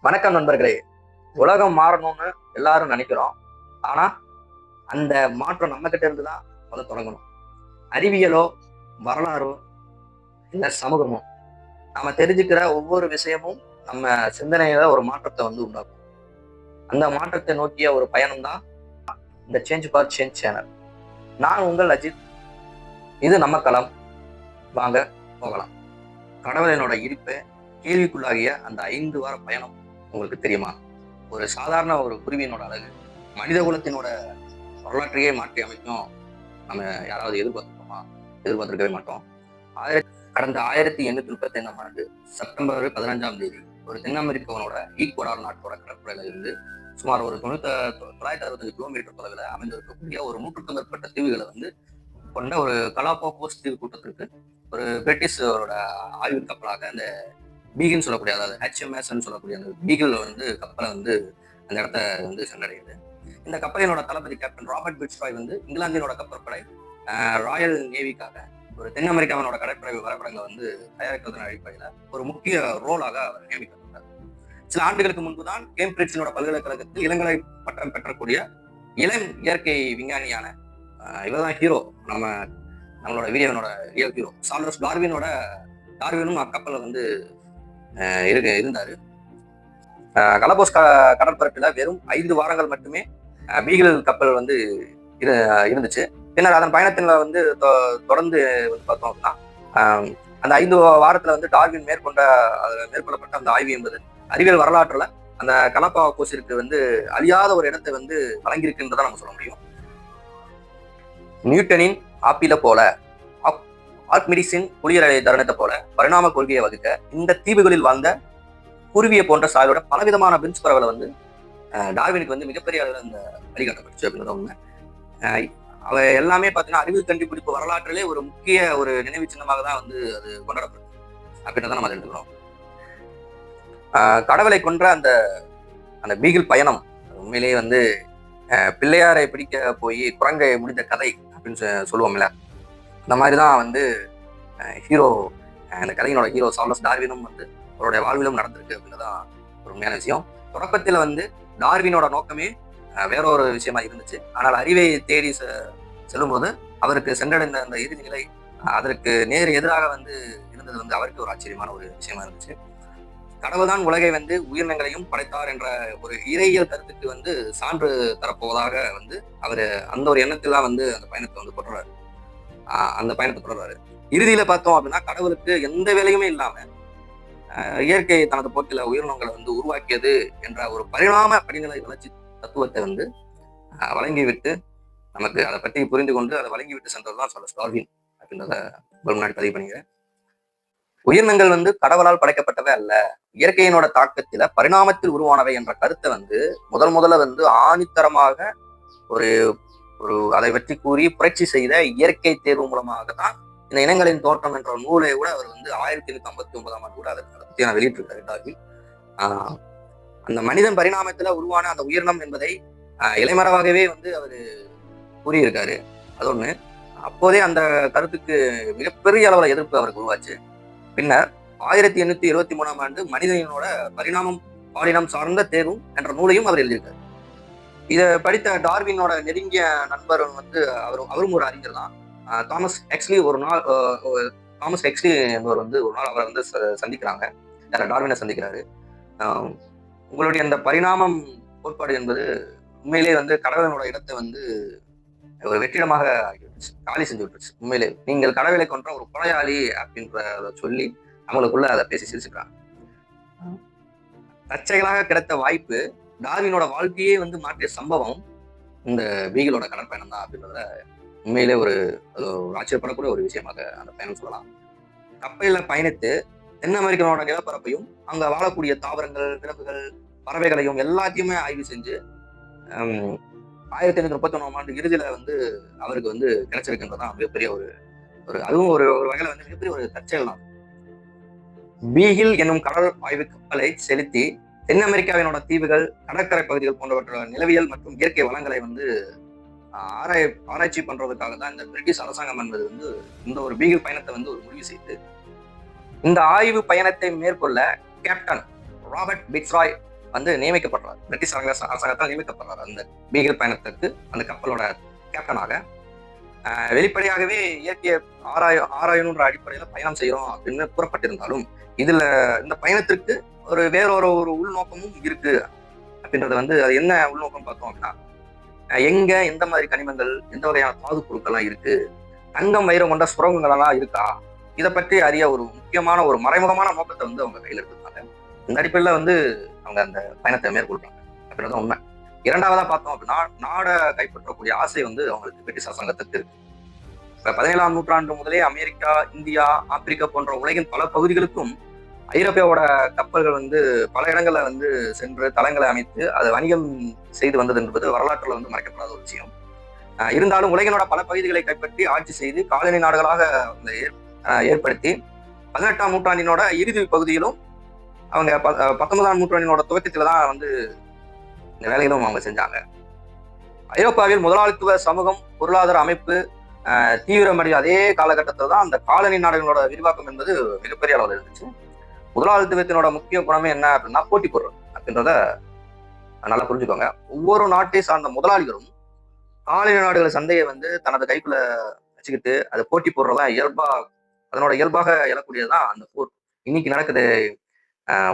வணக்கம் நண்பர்களே. உலகம் மாறணும்னு எல்லாரும் நினைக்கிறோம். ஆனா அந்த மாற்றம் நம்ம கிட்ட இருந்துதான் தொடங்கணும். அறிவியலோ, வரலாறோ, இல்ல சமூகமோ, நாம தெரிஞ்சுக்கிற ஒவ்வொரு விஷயமும் நம்ம சிந்தனையில ஒரு மாற்றத்தை உண்டாக்கும். அந்த மாற்றத்தை நோக்கிய ஒரு பயணம் தான் இந்த சேஞ்ச் ஃபார் சேஞ்ச் சேனல். நான் உங்கள் அஜித். இது நம்ம களம். வாங்க போகலாம். கடவுளினோட இருப்பை கேள்விக்குள்ளாகிய அந்த 5 வார பயணம் உங்களுக்கு தெரியுமா? ஒரு சாதாரண ஒரு குருவியினோட அழகு மனித குலத்தினோட வரலாற்றையே மாற்றி அமைக்கும். நம்ம யாராவது எதிர்பார்த்துருக்கோமா? எதிர்பார்த்திருக்கவே மாட்டோம். கடந்த 1835ஆம் ஆண்டு செப்டம்பர் 15ஆம் தேதி ஒரு தென் அமெரிக்காவோட ஈக்குவடார் நாட்டோட கடற்படையில இருந்து சுமார் ஒரு 965 கிலோமீட்டர் தொலைவில் அமைந்திருக்கக்கூடிய ஒரு 100க்கும் மேற்பட்ட தீவுகளை கொண்ட ஒரு கலாபாகோஸ் தீவு கூட்டத்திற்கு ஒரு பிரிட்டிஷோட ஆய்வு கப்பலாக அந்த பீகிள்னு சொல்லக்கூடிய, அதாவது HMS சொல்லக்கூடிய அந்த பீகிள் கப்பலை அந்த இடத்த சென்றடையுது. இந்த கப்பலினோட தளபதி கேப்டன் ராபர்ட் பிட்ஸ்ராய் இங்கிலாந்தினோட கப்பற்படை ராயல் நேவிக்காக ஒரு தென் அமெரிக்காவினோட கடற்படை வரைபடங்களை தயாரிக்கிறதன் அடிப்படையில் ஒரு முக்கிய ரோலாக அவர் நியமிக்கப்பட்டார். சில ஆண்டுகளுக்கு முன்புதான் கேம்பிரிட்ஜினோட பல்கலைக்கழகத்தில் இளங்கலை பட்டம் பெற்றக்கூடிய இளம் இயற்கை விஞ்ஞானியான இவர்தான் ஹீரோ, நம்மளோட வீடியோனோட ரியல் ஹீரோ சார்லஸ் டார்வினும் அக்கப்பல்ல இருந்தாரு. கலபோஸ் கடற்பரப்பில் வெறும் 5 வாரங்கள் மட்டுமே பீகிள் கப்பல் இருந்துச்சு. பின்னர் அதன் பயணத்தில் தொடர்ந்து பார்த்தோம் அப்படின்னா அந்த 5 வாரத்துல டார்வின் மேற்கொள்ளப்பட்ட அந்த ஆய்வு என்பது அறிவியல் வரலாற்றுல அந்த கலபாகோஸிற்கு அழியாத ஒரு இடத்தை வழங்கியிருக்குன்றதை நம்ம சொல்ல முடியும். நியூட்டனின் ஆப்பிள போல, ஆர்க்மிடிஸின் குளியலை தருணத்தை போல பரிணாம கொள்கையை வகுக்க இந்த தீவுகளில் வாழ்ந்த குருவியை போன்ற சாயலோட பலவிதமான பிரின்ஸ் பறவைகளை டார்வினுக்கு மிகப்பெரிய அளவில் அந்த வழிகாட்டப்பட்டுச்சு அப்படின்றத உண்மை. அவ எல்லாமே பார்த்தீங்கன்னா அறிவியல் கண்டுபிடிப்பு வரலாற்றிலே ஒரு முக்கிய ஒரு நினைவு சின்னமாக தான் அது கொண்டாடப்படுது அப்படின்றத நம்ம எடுத்துக்கிறோம். கடவுளை கொன்ற அந்த அந்த பீகிள் பயணம் உண்மையிலேயே பிள்ளையாரை பிடிக்க போய் குரங்கை முடிந்த கதை அப்படின்னு சொல்லுவோம்ல, இந்த மாதிரிதான் ஹீரோ, அந்த கதையினோட ஹீரோ சார்லஸ் டார்வினும் அவருடைய வாழ்விலும் நடந்திருக்கு அப்படின்றதான் ஒரு உண்மையான விஷயம். தொடக்கத்தில் டார்வினோட நோக்கமே வேற ஒரு விஷயமா இருந்துச்சு. ஆனால் அறிவை தேடி செல்லும்போது அவருக்கு சென்றடைந்த அந்த இறுதிநிலை அதற்கு நேர் எதிராக இருந்தது அவருக்கு ஒரு ஆச்சரியமான ஒரு விஷயமா இருந்துச்சு. கடவுள் தான் உலகை உயிரினங்களையும் படைத்தார் என்ற ஒரு இறையியல் கருத்துக்கு சான்று தரப்போவதாக அவர் அந்த ஒரு எண்ணத்திலாம் அந்த பயணத்தை தொடர்றாரு. அந்த பயணத்தை தொடர்றாரு. இறுதியில பார்த்தோம் அப்படின்னா கடவுளுக்கு எந்த வேலையுமே இல்லாம இயற்கை தனது போக்கில உயிரினங்களை உருவாக்கியது என்ற ஒரு பரிணாம படிநிலை வளர்ச்சி தத்துவத்தை வழங்கிவிட்டு நமக்கு அதை பற்றி புரிந்து கொண்டு அதை வழங்கிவிட்டு சென்றதுதான் சார்லஸ் டார்வின் அப்படின்றத முன்னாடி பதிவு பண்ணிக்கிறேன். உயிரினங்கள் கடவுளால் படைக்கப்பட்டவை அல்ல, இயற்கையினோட தாக்கத்தில பரிணாமத்தில் உருவானவை என்ற கருத்தை முதல்ல ஆணித்தரமாக ஒரு ஒரு அதை பற்றி கூறி புரட்சி செய்த இயற்கை தேர்வு மூலமாக தான் இந்த இனங்களின் தோற்றம் என்ற நூலை கூட அவர் 1859ஆம் ஆண்டு கூட அதை பற்றி வெளியிட்டிருக்காரு டார்வின். அந்த மனிதன் பரிணாமத்துல உருவான அந்த உயிரினம் என்பதை இலைமறைவாகவே அவர் கூறியிருக்காரு. அது ஒண்ணு. அப்போதே அந்த கருத்துக்கு மிகப்பெரிய அளவுல எதிர்ப்பு அவருக்கு உருவாச்சு. பின்னர் 1873ஆம் ஆண்டு மனிதனோட பரிணாமம் பாலினம் சார்ந்த தேர்வும் என்ற நூலையும் அவர் எழுதியிருக்காரு. இதை படித்த டார்வினோட நெருங்கிய நண்பர் அவரும் ஒரு அறிஞர் தான். தாமஸ் எக்ஸ்லி என்பவர் ஒரு நாள் அவரை சந்திக்கிறாங்க. டார்வினை சந்திக்கிறாரு. உங்களுடைய அந்த பரிணாமம் கோட்பாடு என்பது உண்மையிலே கடவுளனோட இடத்தை ஒரு வெற்றிடமாக காலி செஞ்சு விட்டுருச்சு. உண்மையிலே நீங்கள் கடவுளை கொன்ற ஒரு கொலையாளி அப்படின்றத சொல்லி அவங்களுக்குள்ள அதை பேசி சிரிச்சுக்கிறாங்க. தற்செயலாக கிடைத்த வாய்ப்பு டார்வினோட வாழ்க்கையே மாற்றிய சம்பவம் இந்த பீகிளோட கடற்பயணம் தான் அப்படின்றத உண்மையிலே ஒரு ஆச்சரியப்படக்கூடிய ஒரு விஷயமாக அந்த பயணம் சொல்லலாம். கப்பலில பயணித்து தென் அமெரிக்காவோட நிலப்பரப்பையும் அங்க வாழக்கூடிய தாவரங்கள், விலங்குகள், பறவைகளையும் எல்லாத்தையுமே ஆய்வு செஞ்சு 1831ஆம் ஆண்டு இறுதியில அவருக்கு கிடைச்சிருக்கின்றதான் மிகப்பெரிய ஒரு அதுவும் ஒரு வகையில மிகப்பெரிய ஒரு தற்செயல் தான். பீகிள் என்னும் கடல் ஆய்வு கப்பலை செலுத்தி தென் அமெரிக்காவினோட தீவுகள், கடற்கரை பகுதிகள் போன்றவற்றோட நிலவியல் மற்றும் இயற்கை வளங்களை ஆராய்ச்சி பண்றதுக்காக தான் இந்த பிரிட்டிஷ் அரசாங்கம் என்பது இந்த ஒரு பீகிள் பயணத்தை ஒரு முடிவு செய்து இந்த ஆய்வு பயணத்தை மேற்கொள்ள கேப்டன் ராபர்ட் பிட்ஸ்ராய் வந்து நியமிக்கப்படுறார். பிரிட்டிஷ் அரசாங்கத்தால் நியமிக்கப்படுறார் அந்த பீகிள் பயணத்திற்கு அந்த கப்பலோட கேப்டனாக. வெளிப்படையாகவே இயற்கைய ஆராயணுன்ற அடிப்படையில பயணம் செய்யறோம் அப்படின்னு கூறப்பட்டிருந்தாலும் இதுல இந்த பயணத்திற்கு வேறொரு உள்நோக்கமும் இருக்கு அப்படின்றது வந்து அது என்ன உள்நோக்கம் பார்த்தோம் அப்படின்னா, எங்க எந்த மாதிரி கனிமங்கள் எந்த வகையான தாது பொருட்கள்லாம் இருக்கு, தங்கம் வைரம் கொண்ட சுரங்கங்கள் எல்லாம் இருக்கா, இதை பற்றி அறிய ஒரு முக்கியமான ஒரு மறைமுகமான நோக்கத்தை வந்து அவங்க கையில் எடுத்துருக்காங்க. இந்த அடிப்படையில வந்து அவங்க அந்த பயணத்தை மேற்கொள்றாங்க அப்படின்றத உண்மை. இரண்டாவதா பார்த்தோம் அப்படின்னா, நாடை கைப்பற்றக்கூடிய ஆசை வந்து அவங்களுக்கு பிரிட்டிஷ் அரசாங்கத்துக்கு இருக்கு. இப்ப 17ஆம் நூற்றாண்டு முதலே அமெரிக்கா, இந்தியா, ஆப்பிரிக்கா போன்ற உலகின் பல பகுதிகளுக்கும் ஐரோப்பியாவோட கப்பல்கள் வந்து பல இடங்கள்ல வந்து சென்று தளங்களை அமைத்து அதை வணிகம் செய்து வந்தது என்பது வரலாற்றுல வந்து மறைக்கப்படாத ஒரு விஷயம். இருந்தாலும் உலகினோட பல பகுதிகளை கைப்பற்றி ஆட்சி செய்து காலனி நாடுகளாக ஏற்படுத்தி 18ஆம் நூற்றாண்டினோட இறுதி பகுதியிலும் அவங்க 19ஆம் நூற்றாண்டினோட துவக்கத்துல தான் வந்து இந்த வேலைகளும் அவங்க செஞ்சாங்க. ஐரோப்பாவில் முதலாளித்துவ சமூகம் பொருளாதார அமைப்பு தீவிரமடைய அதே காலகட்டத்தில் தான் அந்த காலனி நாடுகளோட விரிவாக்கம் என்பது மிகப்பெரிய அளவில் இருந்துச்சு. முதலாளித்துவத்தினோட முக்கிய குணமே என்ன அப்படின்னா போட்டி பொருள் அப்படின்றத நல்லா புரிஞ்சுக்கோங்க. ஒவ்வொரு நாட்டை சார்ந்த முதலாளிகளும் காலனி நாடுகள் சந்தையை வந்து தனது கைக்குள்ள வச்சுக்கிட்டு அதை போட்டி போடுறதா அதனோட இயல்பாக எழக்கூடியதுதான் அந்த போர். இன்னைக்கு நடக்குது,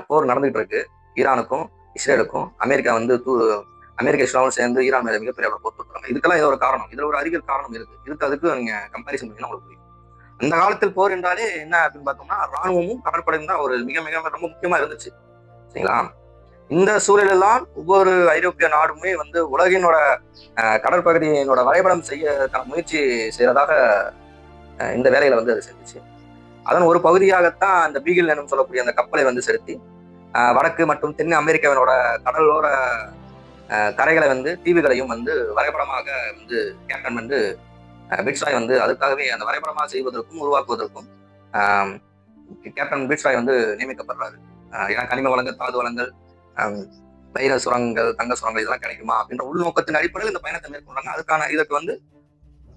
போர் நடந்துகிட்டு இருக்கு. ஈரானுக்கும் இஸ்ரேலுக்கும் அமெரிக்கா இஸ்லாமும் சேர்ந்து ஈரான் மேல மிகப்பெரிய போர் தொடுறாங்க. இதுக்கெல்லாம் ஏதோ ஒரு காரணம், இதுல ஒரு அறிவியல் காரணம் இருக்கு. அதுக்கு நீங்க கம்பாரிசன் பண்ணீங்கன்னா உங்களுக்கு புரியும். அந்த காலத்தில் போர் என்றாலே என்ன அப்படின்னு பார்த்தோம்னா ராணுவமும் கடற்படையும் தான் ஒரு மிக மிக ரொம்ப முக்கியமா இருந்துச்சு. சரிங்களா? இந்த சூழலெல்லாம் ஒவ்வொரு ஐரோப்பிய நாடுமே வந்து உலகினோட கடற்பகுதியினோட வரைபடம் செய்ய முயற்சி செய்யறதாக இந்த வேலைகளை வந்து அது செஞ்சுச்சு. அதன் ஒரு பகுதியாகத்தான் அந்த பீகிள் எனும் சொல்லக்கூடிய அந்த கப்பலை வந்து செலுத்தி வடக்கு மற்றும் தென் அமெரிக்காவினோட கடலோர கரைகளை வந்து தீவுகளையும் வந்து வரைபடமாக வந்து கேப்டன் வந்து பிட்ஸ்ராய் வந்து அதுக்காகவே அந்த வரைபடமாக செய்வதற்கும் உருவாக்குவதற்கும் கேப்டன் பிட்ஸ்ராய் வந்து நியமிக்கப்படுறாரு. ஏன்னா கனிம வளங்கள், தாது வளங்கள், வைர சுரங்கங்கள், தங்க சுரங்கங்கள் இதெல்லாம் கிடைக்குமா அப்படின்ற உள்நோக்கத்தின் அடிப்படையில் இந்த பயணத்தை மேற்கொள்றாங்க. இதுக்கு வந்து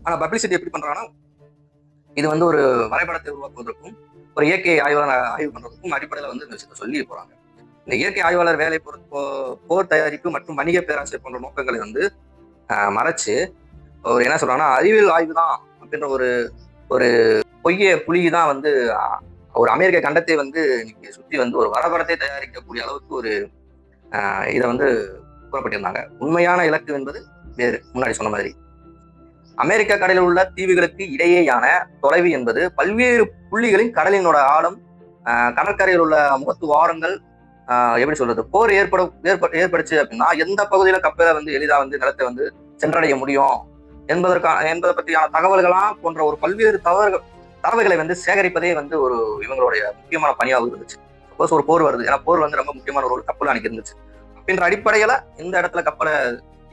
ஆனா பப்ளிசிட்டி எப்படி பண்றாங்கன்னா, இது வந்து ஒரு வரைபடத்தை உருவாக்குவதற்கும் ஒரு இயற்கை ஆய்வு பண்றதுக்கும் அடிப்படையில வந்து இந்த விஷயத்தை சொல்லி போறாங்க. இந்த இயற்கை ஆய்வாளர் வேலை போர் தயாரிப்பு மற்றும் வணிக பேராசை போன்ற நோக்கங்களை வந்து மறைச்சு ஒரு என்ன சொல்றாங்கன்னா அறிவியல் ஆய்வு தான் அப்படின்ற ஒரு பொய்ய புலிதான் வந்து ஒரு அமெரிக்க கண்டத்தை வந்து இன்னைக்கு சுற்றி வந்து ஒரு வரைபடத்தை தயாரிக்கக்கூடிய அளவுக்கு ஒரு இதை வந்து கூறப்பட்டிருந்தாங்க. உண்மையான இலக்கு என்பது வேறு. முன்னாடி சொன்ன மாதிரி அமெரிக்க கடலில் உள்ள தீவுகளுக்கு இடையேயான தொலைவு என்பது பல்வேறு புள்ளிகளின் கடலினோட ஆழம், கடற்கரையில் உள்ள முகத்துவாரங்கள், எப்படி சொல்றது, போர் ஏற்படுச்சு அப்படின்னா எந்த பகுதியில கப்பலை வந்து எளிதா வந்து நிலத்தை வந்து சென்றடைய முடியும் என்பதை பற்றியான தகவல்களாம் போன்ற ஒரு பல்வேறு தரவுகளை வந்து சேகரிப்பதே வந்து ஒரு இவங்களுடைய முக்கியமான பணியாக இருந்துச்சு. சப்போஸ் ஒரு போர் வருது, ஏன்னா போர் வந்து ரொம்ப முக்கியமான ஒரு கப்பல் அன்னைக்கு இருந்துச்சு. அப்படின்ற அடிப்படையில இந்த இடத்துல கப்பலை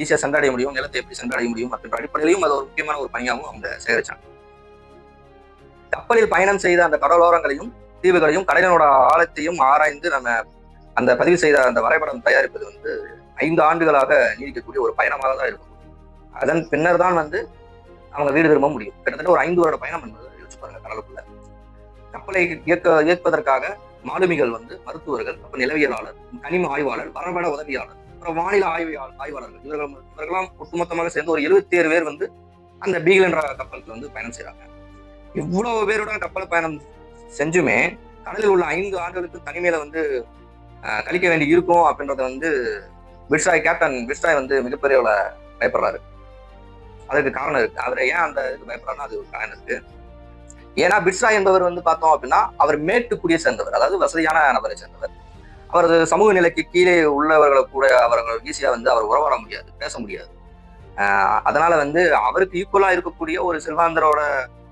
ஈஸியா சென்றடைய முடியும், நிலத்தை எப்படி சென்றடைய முடியும் அப்படின்ற அடிப்படையிலையும் அது ஒரு முக்கியமான ஒரு பணியாகவும் அவங்க சேகரிச்சாங்க. கப்பலில் பயணம் செய்த அந்த கடலோரங்களையும் தீவுகளையும் கடலினோட ஆழத்தையும் ஆராய்ந்து நம்ம அந்த பதிவு செய்த அந்த வரைபடம் தயாரிப்பது வந்து 5 ஆண்டுகளாக நீடிக்கக்கூடிய ஒரு பயணமாக தான் இருக்கும். அதன் பின்னர் தான் வந்து அவங்க வீடு திரும்ப முடியும். கிட்டத்தட்ட ஒரு 5 வருட பயணம் என்பது யோசிச்சு பாருங்க. கடலுக்குள்ள கப்பலை இயக்குவதற்காக மாலுமிகள் வந்து மருத்துவர்கள், அப்ப நிலவியலாளர், கனிம ஆய்வாளர், வரைபட உதவியாளர், அப்புறம் வானிலை ஆய்வாளர்கள் இவர்களெல்லாம் ஒட்டுமொத்தமாக சேர்ந்து ஒரு 77 பேர் வந்து அந்த பீகிள் என்ற கப்பலுக்கு வந்து பயணம் செய்யறாங்க. இவ்வளவு பேருடன் கப்பல் பயணம் செஞ்சுமே கடலில் உள்ள 5 ஆண்டுகளுக்கு தனிமையில வந்து கழிக்க வேண்டி இருக்கும் அப்படின்றத வந்து கேப்டன் பிட்ஸ்ராய் வந்து மிகப்பெரிய பயப்படுறாரு. அதுக்கு காரணம் இருக்கு. அவர் ஏன் அந்த இதுக்கு பயப்படுறாருன்னா அது ஒரு காரணம் இருக்கு. ஏன்னா பிட்ஸ்ராய் என்பவர் வந்து பார்த்தோம் அப்படின்னா அவர் மேட்டுக்குடியை சேர்ந்தவர், அதாவது வசதியான நபரை சேர்ந்தவர். அவரது சமூக நிலைக்கு கீழே உள்ளவர்களை கூட அவர்கள் ஈஸியா வந்து அவர் உறவாட முடியாது, பேச முடியாது. அதனால வந்து அவருக்கு ஈக்குவலா இருக்கக்கூடிய ஒரு செல்வாந்தரோட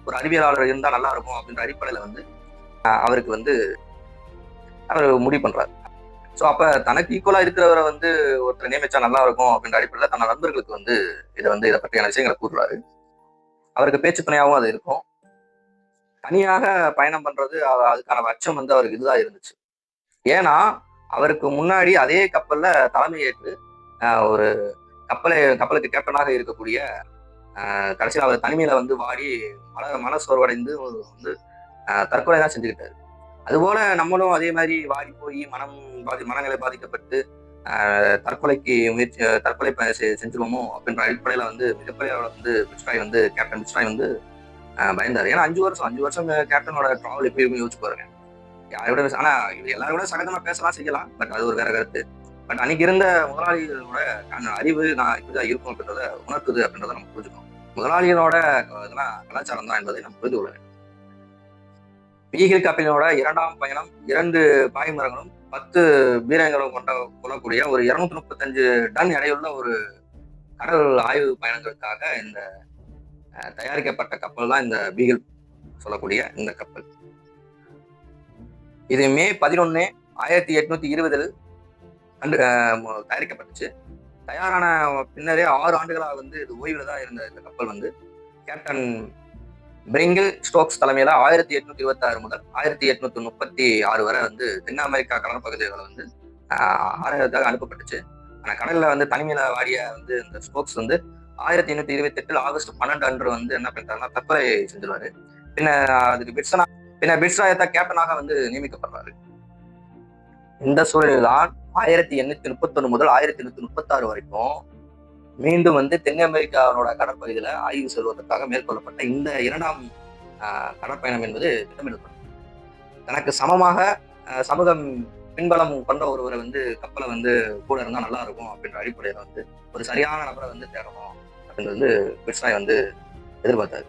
ஒரு அறிவியலாளர் இருந்தா நல்லா இருக்கும் அப்படின்ற அடிப்படையில வந்து அவருக்கு வந்து அவர் முடிவு பண்றாரு. ஸோ அப்ப தனக்கு ஈக்குவலா இருக்கிறவரை வந்து ஒருத்தர் நியமிச்சா நல்லா இருக்கும் அப்படின்ற அடிப்படையில தன்னோட நண்பர்களுக்கு வந்து இதை பற்றியான விஷயங்களை கூறுறாரு. அவருக்கு பேச்சு துணையாகவும் அது இருக்கும். தனியாக பயணம் பண்றது அதுக்கான அச்சம் வந்து அவருக்கு இதுதான் இருந்துச்சு. ஏன்னா அவருக்கு முன்னாடி அதே கப்பல்ல தலைமை ஏற்று ஒரு கப்பலுக்கு கேப்டனாக இருக்கக்கூடிய கடைசியில் அவர் தனிமையில வந்து வாடி மனசோர்வடைந்து வந்து தற்கொலை தான் செஞ்சுக்கிட்டாரு. அதுபோல நம்மளும் அதே மாதிரி வாடி போய் மனநிலை பாதிக்கப்பட்டு தற்கொலை செஞ்சிருவோமோ அப்படின்ற அடிப்படையில வந்து மிகப்பெரிய அளவுல வந்து பிட்ஸ்ராய் வந்து கேப்டன் பிட்ஸ்ராய் வந்து பயந்தாரு. ஏன்னா 5 வருஷம் கேப்டனோட டிராவல் எப்படி இருக்கும் யோசிச்சு பாருங்க. யாரோட ஆனா இது எல்லாரும் கூட சகஜமா பேசலாம் செய்யலாம், பட் அது ஒரு வேற கருத்து. பட் அன்னைக்கு இருந்த முதலாளிகளோட அறிவு நான் இப்படிதான் இருக்கும் அப்படின்றத உணர்த்துது அப்படின்றத நம்ம புரிஞ்சுக்கணும். முதலாளிகளோட இதெல்லாம் கலாச்சாரம் தான் என்பதை நம்ம புரிந்து கொள்ள வேண்டும். பீகில் கப்பலினோட 2ஆம் பயணம் 2 பாய்மரங்களும் 10 பீரங்களும் கொள்ளக்கூடிய ஒரு 235 டன் எடையுள்ள ஒரு கடல் ஆய்வு பயணங்களுக்காக இந்த தயாரிக்கப்பட்ட கப்பல் தான் இந்த பீகில் சொல்லக்கூடிய இந்த கப்பல். இது மே 11, 1820 தயாரிக்கப்பட்டுச்சு. தயாரான பின்னரே 6 ஆண்டுகளாக வந்து இது ஓய்வுல தான் இருந்த இந்த கப்பல் வந்து கேப்டன் பிரிங்கில் ஸ்டோக்ஸ் தலைமையில 1826 முதல் 1836 வரை வந்து தென் அமெரிக்கா கடல் பகுதிகளை வந்து ஆராய்வதற்காக அனுப்பப்பட்டுச்சு. ஆனா கடல்ல வந்து தனிமையில வாடிய வந்து இந்த ஸ்டோக்ஸ் வந்து 1828 ஆகஸ்ட் 12 அன்று வந்து என்ன பண்ணிட்டாருன்னா தற்கொலை செஞ்சிருவாரு. அதுக்கு பிட்ஸ்ராய் கேப்டனாக வந்து நியமிக்கப்படுறாரு. இந்த சூழலில் தான் 1831 முதல் 1836 வரைக்கும் மீண்டும் வந்து தென் அமெரிக்காவோட கடற்பகுதியில ஆய்வு செல்வதற்காக மேற்கொள்ளப்பட்ட இந்த 2ஆம் கடற்பயணம் என்பது திட்டமிடப்பட்டது. தனக்கு சமமாக சமூகம் பின்பலம் கொண்ட ஒருவரை வந்து கப்பலை வந்து கூட இருந்தா நல்லா இருக்கும் அப்படின்ற அடிப்படையில வந்து ஒரு சரியான நபரை வந்து தேடணும் அப்படின்றது வந்து பிட்ஸ்ராய் வந்து எதிர்பார்த்தாரு.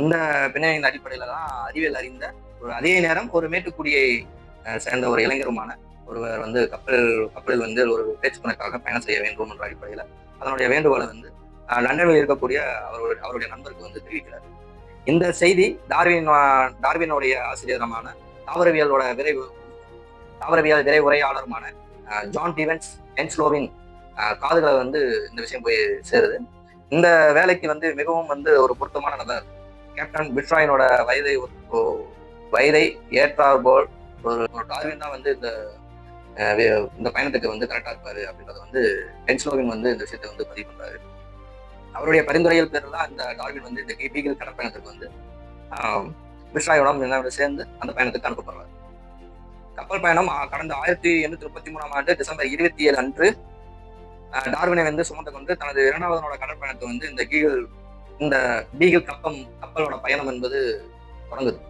இந்த பின்னணியின் அடிப்படையில தான் அறிவியல் அறிந்த அதே நேரம் ஒரு மேட்டுக்குடியை சேர்ந்த ஒரு இளைஞருமான ஒருவர் வந்து கப்பலில் வந்து ஒரு பேச்சுக்கணக்காக பயணம் செய்ய வேண்டும் என்ற அடிப்படையில அதனுடைய வேண்டுகோளை வந்து லண்டனில் இருக்கக்கூடிய அவருடைய நண்பருக்கு வந்து தெரிவிக்கிறார். இந்த செய்தி டார்வினுடைய ஆசிரியரமான தாவரவியல் விரைவுரையாளருமான ஜான் ஸ்டீவன்ஸ் ஹென்ஸ்லோவின் காதுகளை வந்து இந்த விஷயம் போய் சேருது. இந்த வேலைக்கு வந்து மிகவும் வந்து ஒரு பொருத்தமான நபர் கேப்டன் பிட்ஸ்ராயினோட வயதை ஏற்றார் போல் ஒரு டார்வின் தான் வந்து இந்த பயணத்துக்கு வந்து கரெக்டா இருப்பாரு அப்படின்றத வந்து ஹென்ஸ்லோவின் வந்து இந்த விஷயத்தை வந்து பதிவு பண்றாரு. அவருடைய பரிந்துரையில் பேரில் தான் இந்த டார்வின் வந்து இந்த பீகில் கடற்பயணத்துக்கு வந்து பிட்ஸ்ராயோட சேர்ந்து அந்த பயணத்துக்கு அனுப்பப்படுறாரு. கப்பல் பயணம் கடந்த 1833ஆம் ஆண்டு டிசம்பர் 27 அன்று டார்வினை வந்து சுமந்து கொண்டு தனது 2வது கடற்பயணத்தை வந்து இந்த பீகில் கப்பலோட பயணம் என்பது தொடங்குது.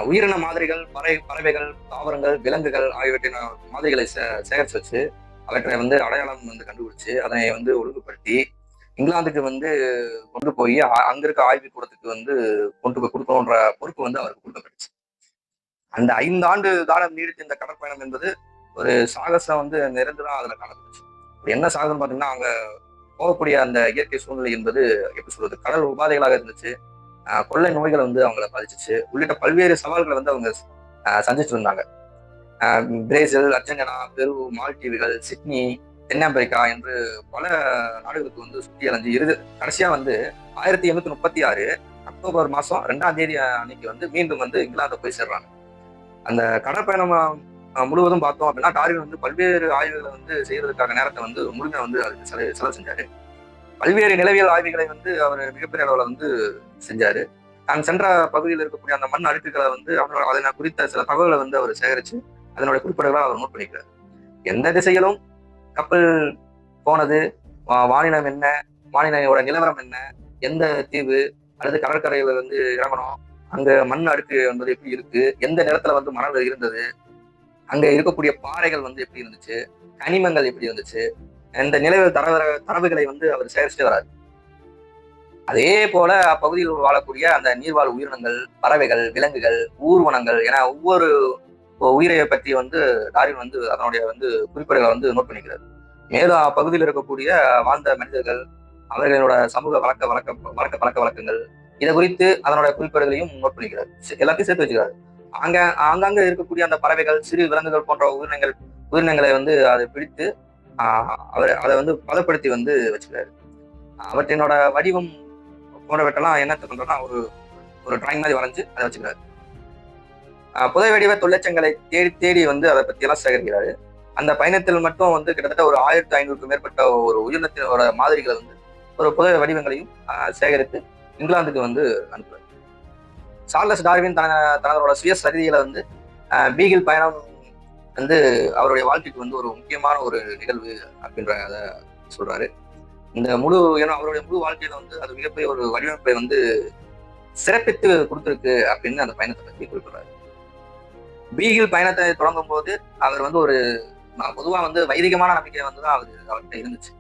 உயிரின மாதிரிகள், பறவைகள், தாவரங்கள், விலங்குகள் ஆகியவற்றின் மாதிரிகளை சேகரித்து வச்சு அவற்றை வந்து அடையாளம் வந்து கண்டுபிடிச்சு அதனை வந்து ஒழுங்குபடுத்தி இங்கிலாந்துக்கு வந்து கொண்டு போய் அங்க இருக்க ஆய்வு கூடத்துக்கு வந்து கொண்டு போய் கொடுக்கணுன்ற பொறுப்பு வந்து அவருக்கு கொடுக்கப்பட்டுச்சு. அந்த 5 ஆண்டு காலம் நீடித்த இந்த கடற்பயணம் என்பது ஒரு சாகசம் வந்து நிறைந்துதான் அதுல காணப்பட்டுச்சு. என்ன சாகசம் பார்த்தீங்கன்னா அங்க போகக்கூடிய அந்த இயற்கை சூழ்நிலை என்பது எப்படி சொல்றது, கடல் உபாதைகளாக இருந்துச்சு. கொள்ளை நோய்களை வந்து அவங்களை பாதிச்சிச்சு. உள்ளிட்ட பல்வேறு சவால்களை வந்து அவங்க சந்திச்சுட்டு இருந்தாங்க. பிரேசில், அர்ஜென்டினா, பெரு, மால்டீவுகள், சிட்னி, தென் அமெரிக்கா என்று பல நாடுகளுக்கு வந்து சுற்றி அலைஞ்சு கடைசியா வந்து 1836 அக்டோபர் மாசம் 2ஆம் தேதி அன்னைக்கு வந்து மீண்டும் வந்து இங்கிலாந்து போய் சேர்றாங்க. அந்த கடற்பயணம் முழுவதும் பார்த்தோம் அப்படின்னா டார்வின் வந்து பல்வேறு ஆய்வுகளை வந்து செய்யறதுக்காக நேரத்தை வந்து முழுமையா வந்து அதுக்கு செலவு செஞ்சாரு. பல்வேறு நிலவியல் ஆய்வுகளை வந்து அவர் மிகப்பெரிய அளவுல வந்து செஞ்சாரு. தான் சென்ற பகுதியில் இருக்கக்கூடிய அந்த மண் அடுக்குகளை வந்து அதனை குறித்த சில தகவல்களை வந்து அவர் சேகரிச்சு அதனுடைய குறிப்பிடங்களை அவர் நோட் பண்ணிக்கிறார். எந்த திசையிலும் கப்பல் போனது, வானிலம் என்ன, வானிலையோட நிலவரம் என்ன, எந்த தீவு அல்லது கடற்கரையில வந்து இறங்கணும், அங்க மண் அடுக்கு என்பது எப்படி இருக்கு, எந்த நேரத்துல வந்து மணல் இருந்தது, அங்க இருக்கக்கூடிய பாறைகள் வந்து எப்படி இருந்துச்சு, கனிமங்கள் எப்படி இருந்துச்சு, இந்த நிலவியல் தரவுகளை வந்து அவர் சேகரிச்சுட்டு வராரு. அதே போல அப்பகுதியில் வாழக்கூடிய அந்த நீர்வாழ் உயிரினங்கள், பறவைகள், விலங்குகள், ஊர்வனங்கள் என ஒவ்வொரு உயிரை பற்றி வந்து டார்வின் வந்து அதனுடைய வந்து குறிப்புகளை வந்து நோட் பண்ணிக்கிறார். மேலும் அப்பகுதியில் இருக்கக்கூடிய வாழ்ந்த மனிதர்கள், அவர்களோட சமூக பழக்க வழக்கங்கள் இதை குறித்து அதனுடைய குறிப்புகளையும் நோட் பண்ணிக்கிறார். எல்லாத்தையும் சேர்த்து வச்சுக்கிறாரு. ஆங்காங்க இருக்கக்கூடிய அந்த பறவைகள், சிறு விலங்குகள் போன்ற உயிரினங்களை வந்து அதை பிடித்து அதை வந்து பதப்படுத்தி வந்து வச்சுக்கிறாரு. அவற்றினோட வடிவம் போன்றவற்றெல்லாம் என்னத்தை பண்றோம்னா ஒரு டிராயிங் மாதிரி வரைஞ்சு அதை வச்சுக்கிறாரு. புதை வடிவ தொழிற்சங்களை தேடி வந்து அதை பத்தி எல்லாம் சேகரிக்கிறாரு. அந்த பயணத்தில் மட்டும் வந்து கிட்டத்தட்ட ஒரு 1500க்கும் மேற்பட்ட ஒரு உயிரினத்தினோட மாதிரிகளை வந்து ஒரு புதை வடிவங்களையும் சேகரித்து இங்கிலாந்துக்கு வந்து அனுப்புறாரு. சார்லஸ் டார்வின் தனதோட சுய சரிதிகளை வந்து பீகிள் பயணம் வந்து அவருடைய வாழ்க்கைக்கு வந்து ஒரு முக்கியமான ஒரு நிகழ்வு அப்படின்றத சொல்றாரு. இந்த ஏன்னா அவருடைய முழு வாழ்க்கையில வந்து அது மிகப்பெரிய ஒரு வடிவமைப்பை வந்து சிறப்பித்து கொடுத்துருக்கு அப்படின்னு அந்த பயணத்தை பற்றி குறிப்பிடுறாரு. பீகிள் பயணத்தை தொடங்கும் போது அவர் வந்து பொதுவா வந்து வைதிகமான நம்பிக்கை வந்துதான் அவர்கிட்ட இருந்துச்சு.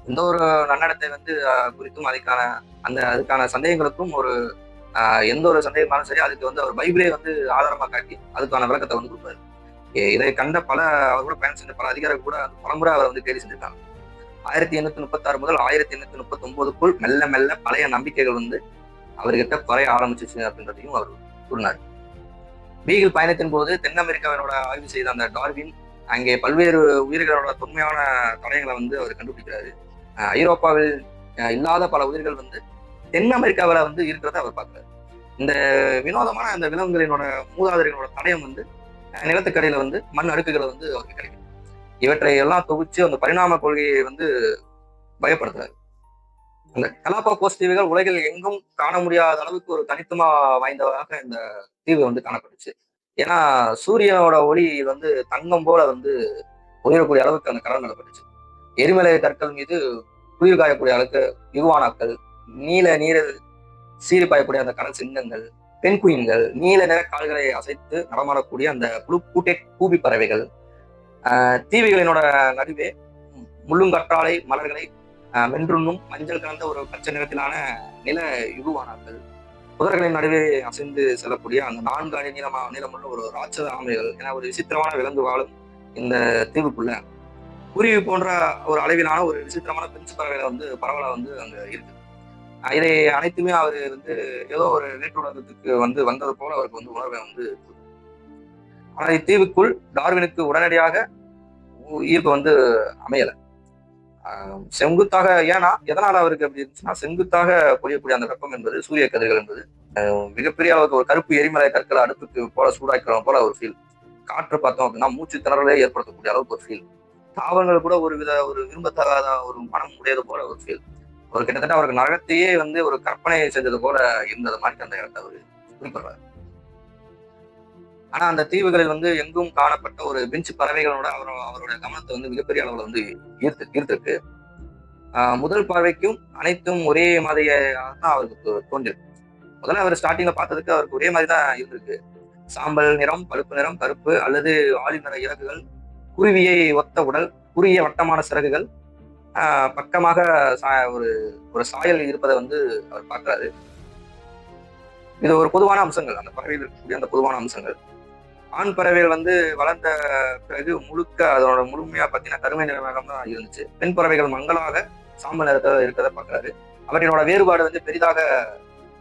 எந்த ஒரு நன்னடத்தை வந்து குறித்தும் அதுக்கான சந்தேகங்களுக்கும் எந்த ஒரு சந்தேகமாலும் சரி, அதுக்கு வந்து அவர் பைபிளே வந்து ஆதாரமா காட்டி அதுக்கான விளக்கத்தை வந்து கொடுப்பாரு. இதை கண்ட அவர் கூட பயணம் செஞ்ச பல அதிகாரிகள் கூட பலமுறை அவர் வந்து கேள்வி செஞ்சிருக்காங்க. 1836 முதல் 1839க்குள் மெல்ல மெல்ல பழைய நம்பிக்கைகள் வந்து அவர்கிட்ட குறைய ஆரம்பிச்சிச்சு அப்படின்றதையும் அவர் கூறினார். பீகிள் பயணத்தின் போது தென் அமெரிக்காவினோட ஆய்வு செய்த அந்த டார்வின் அங்கே பல்வேறு உயிர்களோட தொன்மையான தடயங்களை வந்து அவர் கண்டுபிடிக்கிறாரு. ஐரோப்பாவில் இல்லாத பல உயிர்கள் வந்து தென் அமெரிக்காவில வந்து இருக்கிறத அவர் பார்க்கிறார். இந்த வினோதமான அந்த விலங்குகளினோட மூதாதைகளோட தடயம் வந்து நிலத்துக்கடையில வந்து மண் அடுக்குகளை வந்து அவருக்கு கிடைக்கும். இவற்றை எல்லாம் தொகுச்சு அந்த பரிணாம கொள்கையை வந்து பயப்படுத்துறாரு. அந்த கலாபாகோஸ் தீவுகள் உலகில் எங்கும் காண முடியாத அளவுக்கு ஒரு தனித்துவமா வாய்ந்ததாக இந்த தீவு வந்து காணப்பட்டுச்சு. ஏன்னா சூரியனோட ஒளி வந்து தங்கம் போல வந்து உயரக்கூடிய அளவுக்கு அந்த கடல் நடப்பட்டுச்சு. எரிமலை கற்கள் மீது குளிர் காயக்கூடிய அளவுக்கு யுவானாக்கள், நீர சீறி பாயக்கூடிய அந்த கடல் சிங்கங்கள், பெண்குயின்கள், நீல நிற கால்களை அசைத்து நடமாடக்கூடிய அந்த கூபி பறவைகள், தீவுகளினோட நடுவே முள்ளுங்கற்றாழை மலர்களை வென்றுண்ணும் மஞ்சள் கலந்த ஒரு பச்சை நிறத்திலான நில யுகுவானாக்கள், புதர்களின் நடுவே அசைந்து செல்லக்கூடிய அந்த 4 அடி நீளமுள்ள ஒரு ராட்சத ஆமைகள் என ஒரு விசித்திரமான விலங்கு வாழும் இந்த தீவுக்குள்ள குருவி போன்ற ஒரு அளவிலான ஒரு விசித்திரமான பிரிச்சு பறவைகளை வந்து பரவலா வந்து அங்க இருக்கு. இதை அனைத்துமே அவர் வந்து ஏதோ ஒரு வேற்றுடத்துக்கு வந்து வந்தது போல அவருக்கு வந்து உணர்வை வந்து. ஆனா இத்தீவுக்குள் டார்வினுக்கு உடனடியாக ஈர்ப்பு வந்து அமையல. செங்குத்தாக எதனால அவருக்கு அப்படி இருந்துச்சுன்னா, செங்குத்தாக பொழியக்கூடிய அந்த வெப்பம் என்பது சூரிய கதிர்கள் என்பது மிகப்பெரிய அளவுக்கு ஒரு கருப்பு எரிமலை கற்களை அடுப்புக்கு போல சூடாக்கிறோம் போல ஒரு ஃபீல். காற்று பார்த்தோம் அப்படின்னா மூச்சு திணறலே ஏற்படுத்தக்கூடிய அளவுக்கு ஒரு ஃபீல். தாவரங்கள் கூட ஒரு விரும்பத்தகாத ஒரு மனம் உடையது போல ஒரு ஃபீல். ஒரு கிட்டத்தட்ட அவருக்கு நரகத்தையே வந்து ஒரு கற்பனை செஞ்சது போல இருந்தது மாதிரி அந்த இடத்தை அவர் குறிப்பிடுறாரு. ஆனா அந்த தீவுகளில் வந்து எங்கும் காணப்பட்ட ஒரு பெஞ்சு பறவைகளோட அவருடைய கவனத்தை வந்து மிகப்பெரிய அளவுல வந்து ஈர்த்திருக்கு. முதல் பார்வைக்கும் அனைத்தும் ஒரே மாதிரியாக தான் அவருக்கு தோன்றிருக்கு. முதல்ல அவர் ஸ்டார்டிங்ல பார்த்ததுக்கு அவருக்கு ஒரே மாதிரி தான் இருந்திருக்கு. சாம்பல் நிறம், பழுப்பு நிறம், கருப்பு அல்லது ஆலிவ் நிற இறகுகள், குருவியை ஒத்த உடல், குறுகிய வட்டமான சிறகுகள், பக்கமாக ஒரு சாயல் இருப்பதை வந்து அவர் பார்க்கிறாரு. இது ஒரு பொதுவான அம்சங்கள், அந்த பறவையில் இருக்கக்கூடிய அந்த பொதுவான அம்சங்கள். ஆண் பறவைகள் வந்து வளர்ந்த பிறகு முழுக்க அதோட முழுமையா பார்த்தீங்கன்னா கருமை நிறமாக தான் இருந்துச்சு. பெண் பறவைகள் மங்களாக சாம்பல் நிறத்தில் இருக்கிறத பார்க்கிறாரு. அவரினோட வேறுபாடு வந்து பெரிதாக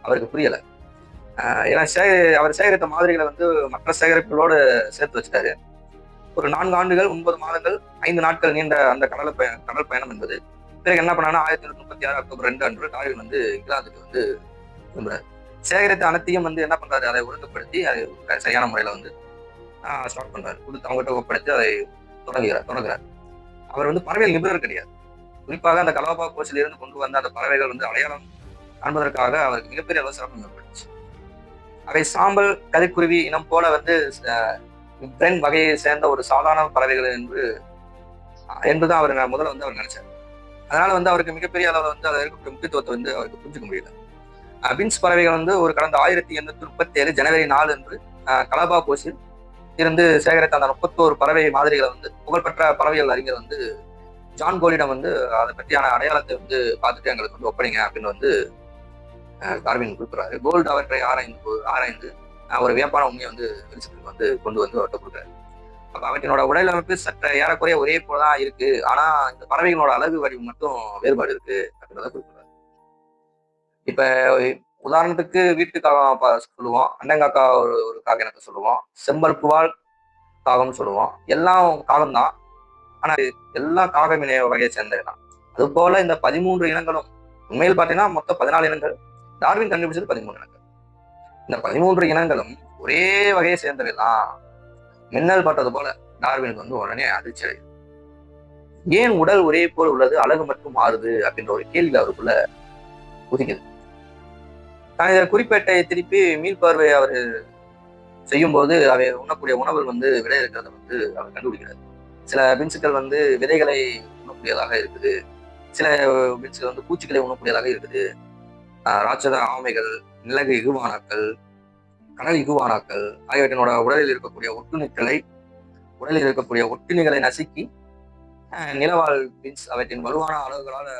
அவருக்கு புரியல. ஏன்னா அவர் சேகரித்த மாதிரிகளை வந்து மற்ற சேகரிப்புகளோடு சேர்த்து வச்சுட்டாரு. ஒரு 4 ஆண்டுகள் 9 மாதங்கள் 5 நாட்கள் நீண்ட அந்த கடல் பயணம் என்பது. பிறகு என்ன பண்ணாங்கன்னா 1836 அக்டோபர் 2 அன்று டார்வின் வந்து இங்கிலாந்துக்கு வந்து திரும்புறாரு. சேகரித்த அனைத்தையும் வந்து என்ன பண்றாரு, அதை ஒழுங்குபடுத்தி அதை சரியான முறையில வந்து ஸ்டார்ட் பண்றாரு. அவங்ககிட்ட ஒப்படைத்து அதை தொடங்குறார். அவர் வந்து பறவைகள் நிபுணர் கிடையாது. குறிப்பாக அந்த கலாபாகோஸில் இருந்து கொண்டு வந்த அந்த பறவைகள் வந்து அடையாளம் காண்பதற்காக அவருக்கு மிகப்பெரிய அளவு சிறப்பு ஏற்பட்டுச்சு. அவை சாம்பல் கதிர்குருவி இனம் போல வந்து பிரென் வகையை சேர்ந்த ஒரு சாதாரண பறவைகள் என்பதுதான் அவர் முதல்ல வந்து அவர் நினைச்சார். அதனால வந்து அவருக்கு மிகப்பெரிய அளவில் வந்து அதில் இருக்கக்கூடிய முக்கியத்துவத்தை வந்து அவருக்கு புரிஞ்சுக்க முடியல. பின்ஸ் பறவைகள் வந்து ஒரு கடந்த 1837 ஜனவரி 4 அன்று கலாபாகோஸில் இருந்து சேகரித்த அந்த 31 பறவை மாதிரிகளை வந்து புகழ்பெற்ற பறவைகள் அறிஞர் வந்து ஜான் கோலிடம் வந்து அதை பற்றியான அடையாளத்தை வந்து பார்த்துட்டு எங்களுக்கு வந்து ஒப்படைங்க அப்படின்னு வந்து டார்வின் கொடுக்குறாரு. கோல்டு அவற்றை ஆராய்ந்து ஒரு வியப்பான உண்மையை வந்து வெளிச்சத்துக்கு வந்து கொண்டு வந்து அவர்கிட்ட கொடுக்குறாரு. அப்ப அவற்றினோட உடல் அமைப்பு சற்ற ஏறக்குறைய ஒரே போலதான் இருக்கு, ஆனா இந்த பறவைகளோட அழகு வடிவம் மட்டும் வேறுபாடு இருக்கு அப்படின்றத கொடுக்குறாரு. இப்ப உதாரணத்துக்கு வீட்டு காகம் சொல்லுவோம், அண்டங்காக்கா ஒரு காக இனத்தை சொல்லுவோம், செம்பல் புவால் காகம்னு சொல்லுவோம். எல்லாம் காகம் தான், ஆனா எல்லா காகம் இணைய வகையை சேர்ந்ததுதான். அது போல இந்த 13 இனங்களும் உண்மையில் பார்த்தீங்கன்னா மொத்தம் 14 இனங்கள், டார்வின் கண்டுபிடிச்சது 13 இனங்கள். இந்த 13 இனங்களும் ஒரே வகையை சேர்ந்ததுதான். மின்னல் பட்டது போல டார்வினுக்கு வந்து உடனே அதிர்ச்சி அடையுது. ஏன் உடல் ஒரே போல் உள்ளது, அழகு மட்டும் மாறுது அப்படின்ற ஒரு கேள்வி அவருக்குள்ள உதிக்குது. நான் இதை குறிப்பேட்டை திருப்பி மீள்பார்வை அவர் செய்யும்போது அவை உண்ணக்கூடிய உணவுகள் வந்து விடை இருக்கிறத வந்து அவர் கண்டுபிடிக்கிறார். சில பின்ஸுகள் வந்து விதைகளை உண்ணக்கூடியதாக இருக்குது, சில பின்ஸுகள் வந்து பூச்சிகளை உண்ணக்கூடியதாக இருக்குது. ராட்சத ஆமைகள், நிலகு இகுவானாக்கள், கடல் இகுவானாக்கள் ஆகியவற்றினோட உடலில் இருக்கக்கூடிய ஒட்டுணிகளை நசுக்கி நிலவாழ் பின்ஸ் அவற்றின் வலுவான அளவுகளால்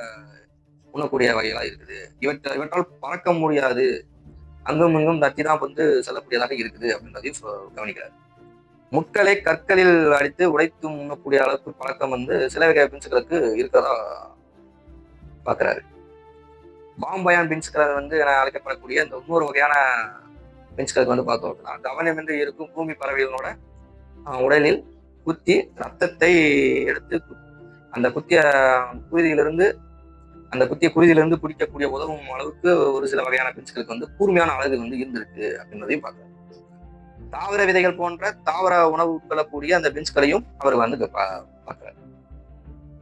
உண்ணக்கூடிய வகைகளா இருக்குது. இவற்றால் பறக்க முடியாது, அங்கும் இங்கும் தட்டி தான் வந்து செல்லக்கூடியதாக இருக்குது அப்படின்றதையும் கவனிக்கிறார். முட்களை கற்களில் அடித்து உடைத்து உண்ணக்கூடிய அளவுக்கு பழக்கம் வந்து சில வகை பின்ஸுகளுக்கு இருக்கிறதா பார்க்கிறாரு. பாம்பயான் பின்ஸ்கள் வந்து என அழைக்கப்படக்கூடிய இந்த இன்னொரு வகையான பின்ஸ்களுக்கு வந்து பார்த்தோம் அப்படின்னா, கவனமின்றி இருக்கும் பூமி பறவைகளோட உடலில் குத்தி ரத்தத்தை எடுத்து அந்த குத்திய குருதியிலிருந்து குடிக்கக்கூடிய உதவும் அளவுக்கு ஒரு சில வகையான பின்ஸ்களுக்கு வந்து கூர்மையான அழகு வந்து இருந்திருக்கு அப்படின்றதையும் பார்க்கிறார். தாவர விதைகள் போன்ற தாவர உணவு உட்கொள்ளக்கூடிய அந்த பின்ஸ்களையும் அவர் வந்து பார்க்கிறார்.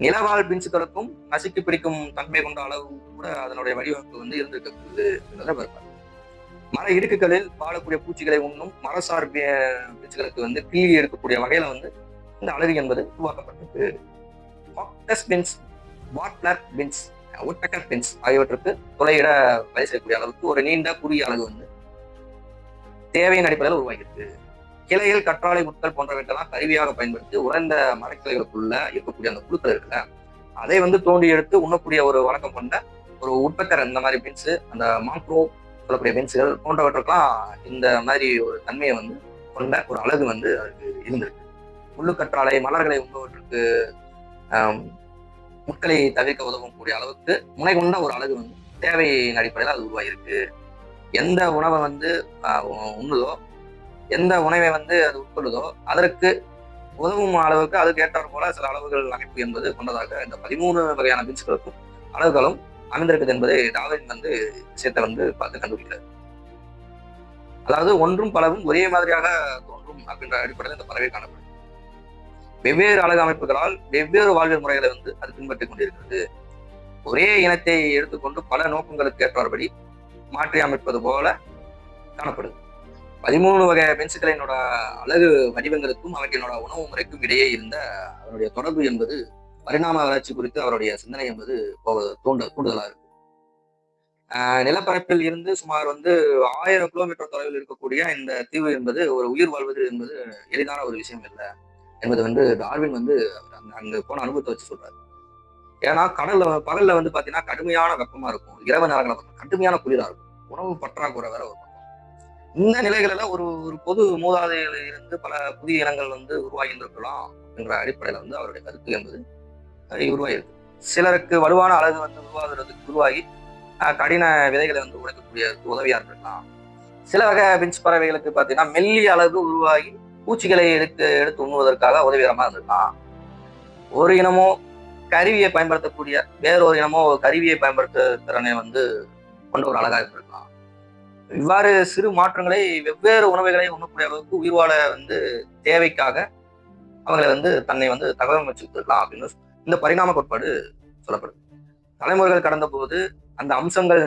நிலவாழ் பின்ஸுகளுக்கும் நசுக்கி பிடிக்கும் தன்மை கொண்ட அளவு கூட அதனுடைய வடிவமைப்பு வந்து இருந்திருக்கக்கூடியது என்பதை பார்ப்பார். மர இடுக்குகளில் வாழக்கூடிய பூச்சிகளை உண்ணும் மரசார் பின்ஸுகளுக்கு வந்து கிள்ளி எடுக்கக்கூடிய வகையில வந்து இந்த அழகு என்பது உருவாக்கப்பட்டது. ஒட்டக்கர் பின்ஸ் ஆகியவற்றுக்கு துளையிட வழி செய்யக்கூடிய அளவுக்கு ஒரு நீண்ட குறுகிய அழகு வந்து தேவையின் அடிப்படையில் உருவாகிருக்கு. கிளைகள், கற்றாழை முட்கள் போன்றவற்றெல்லாம் கருவியாக பயன்படுத்தி உறைந்த மரக்கிளைகளுக்குள்ள இருக்கக்கூடிய அந்த புழுக்கள் இருக்குல்ல, அதை வந்து தோண்டி எடுத்து உண்ணக்கூடிய ஒரு வழக்கம் கொண்ட ஒரு உட்பக்கர் இந்த மாதிரி பின்ஸ், அந்த மாங்க்ரோ சொல்லக்கூடிய பின்ஸுகள் போன்றவற்றுக்கெல்லாம் இந்த மாதிரி ஒரு தன்மையை வந்து கொண்ட ஒரு அழகு வந்து அதுக்கு இருந்திருக்கு. முள்ளுக்கற்றாழை மலர்களை உண்பவற்றுக்கு முட்களை தவிர்க்க உதவும் கூடிய அளவுக்கு முனை கொண்ட ஒரு அழகு வந்து தேவையின் அடிப்படையில் அது உருவாகிருக்கு. எந்த உணவை வந்து உண்ணுதோ, எந்த உணவை வந்து அது உட்கொள்ளுதோ அதற்கு உதவும் அளவுக்கு அதுக்கு ஏற்றாற் போல சில அளவுகள் அமைப்பு என்பது கொண்டதாக இந்த 13 வகையான பின்ஸ்களுக்கும் அளவுகளும் அமைந்திருக்குது என்பதை டார்வின் வந்து விஷயத்தை வந்து பார்த்து கண்டுபிடிக்கிறார். அதாவது ஒன்றும் பலவும் ஒரே மாதிரியாக தோன்றும் அப்படின்ற அடிப்படையில் இந்த பறவை காணப்படும். வெவ்வேறு அழகு அமைப்புகளால் வெவ்வேறு வாழ்வியல் முறைகளை வந்து அது பின்பற்றிக் கொண்டிருக்கிறது. ஒரே இனத்தை எடுத்துக்கொண்டு பல நோக்கங்களுக்கு ஏற்றபடி மாற்றி அமைப்பது போல காணப்படுது. 13 வகை பென்சுகளினோட அழகு வடிவங்களுக்கும் அவற்றினோட உணவு முறைக்கும் இடையே இருந்த அவருடைய தொடர்பு என்பது பரிணாம வளர்ச்சி குறித்து அவருடைய சிந்தனை என்பது தூண்டுதலா இருக்கு. நிலப்பரப்பில் இருந்து சுமார் வந்து 1000 கிலோமீட்டர் தொலைவில் இருக்கக்கூடிய இந்த தீவு என்பது ஒரு உயிர் வாழ்வது என்பது எளிதான ஒரு விஷயம் இல்லை என்பது வந்து டார்வின் வந்து அங்க போன அனுபவத்தை வச்சு சொல்றாரு. ஏன்னா பகல்ல வந்து பாத்தீங்கன்னா கடுமையான வெப்பமா இருக்கும், இரவு நேரங்களில் கடுமையான குளிரா இருக்கும், உணவு பற்றாக்குறை வேற இருக்கும். இந்த நிலைகளில ஒரு பொது மூதாதையில இருந்து பல புதிய இனங்கள் வந்து உருவாகின்றிருக்கலாம் என்ற அடிப்படையில வந்து அவருடைய கருத்து என்பது உருவாகிருக்கு. சிலருக்கு வலுவான அழகு வந்து உருவாகி கடின விதைகளை வந்து உடைக்கக்கூடிய உதவியா இருந்திருக்கலாம். சில வகை பின்ஸ் பறவைகளுக்கு பார்த்தீங்கன்னா மெல்லிய அழகு உருவாகி பூச்சிகளை எடுத்து உண்ணுவதற்காக உதவிகரமா இருந்திருக்கலாம். ஒரு இனமோ கருவியை பயன்படுத்தக்கூடிய வேறொரு இனமோ கருவியை பயன்படுத்த திறனை வந்து கொண்ட ஒரு அழகா இருந்திருக்கலாம். இவ்வாறு சிறு மாற்றங்களை வெவ்வேறு உணவுகளை உண்ணக்கூடிய அளவுக்கு உயிர் வாழ வந்து தேவைக்காக அவங்களை வந்து தன்னை வந்து தகவமைச்சிருக்கலாம் அப்படின்னு இந்த பரிணாம கோட்பாடு சொல்லப்படுது. தலைமுறைகள் கடந்த போது அந்த அம்சங்கள்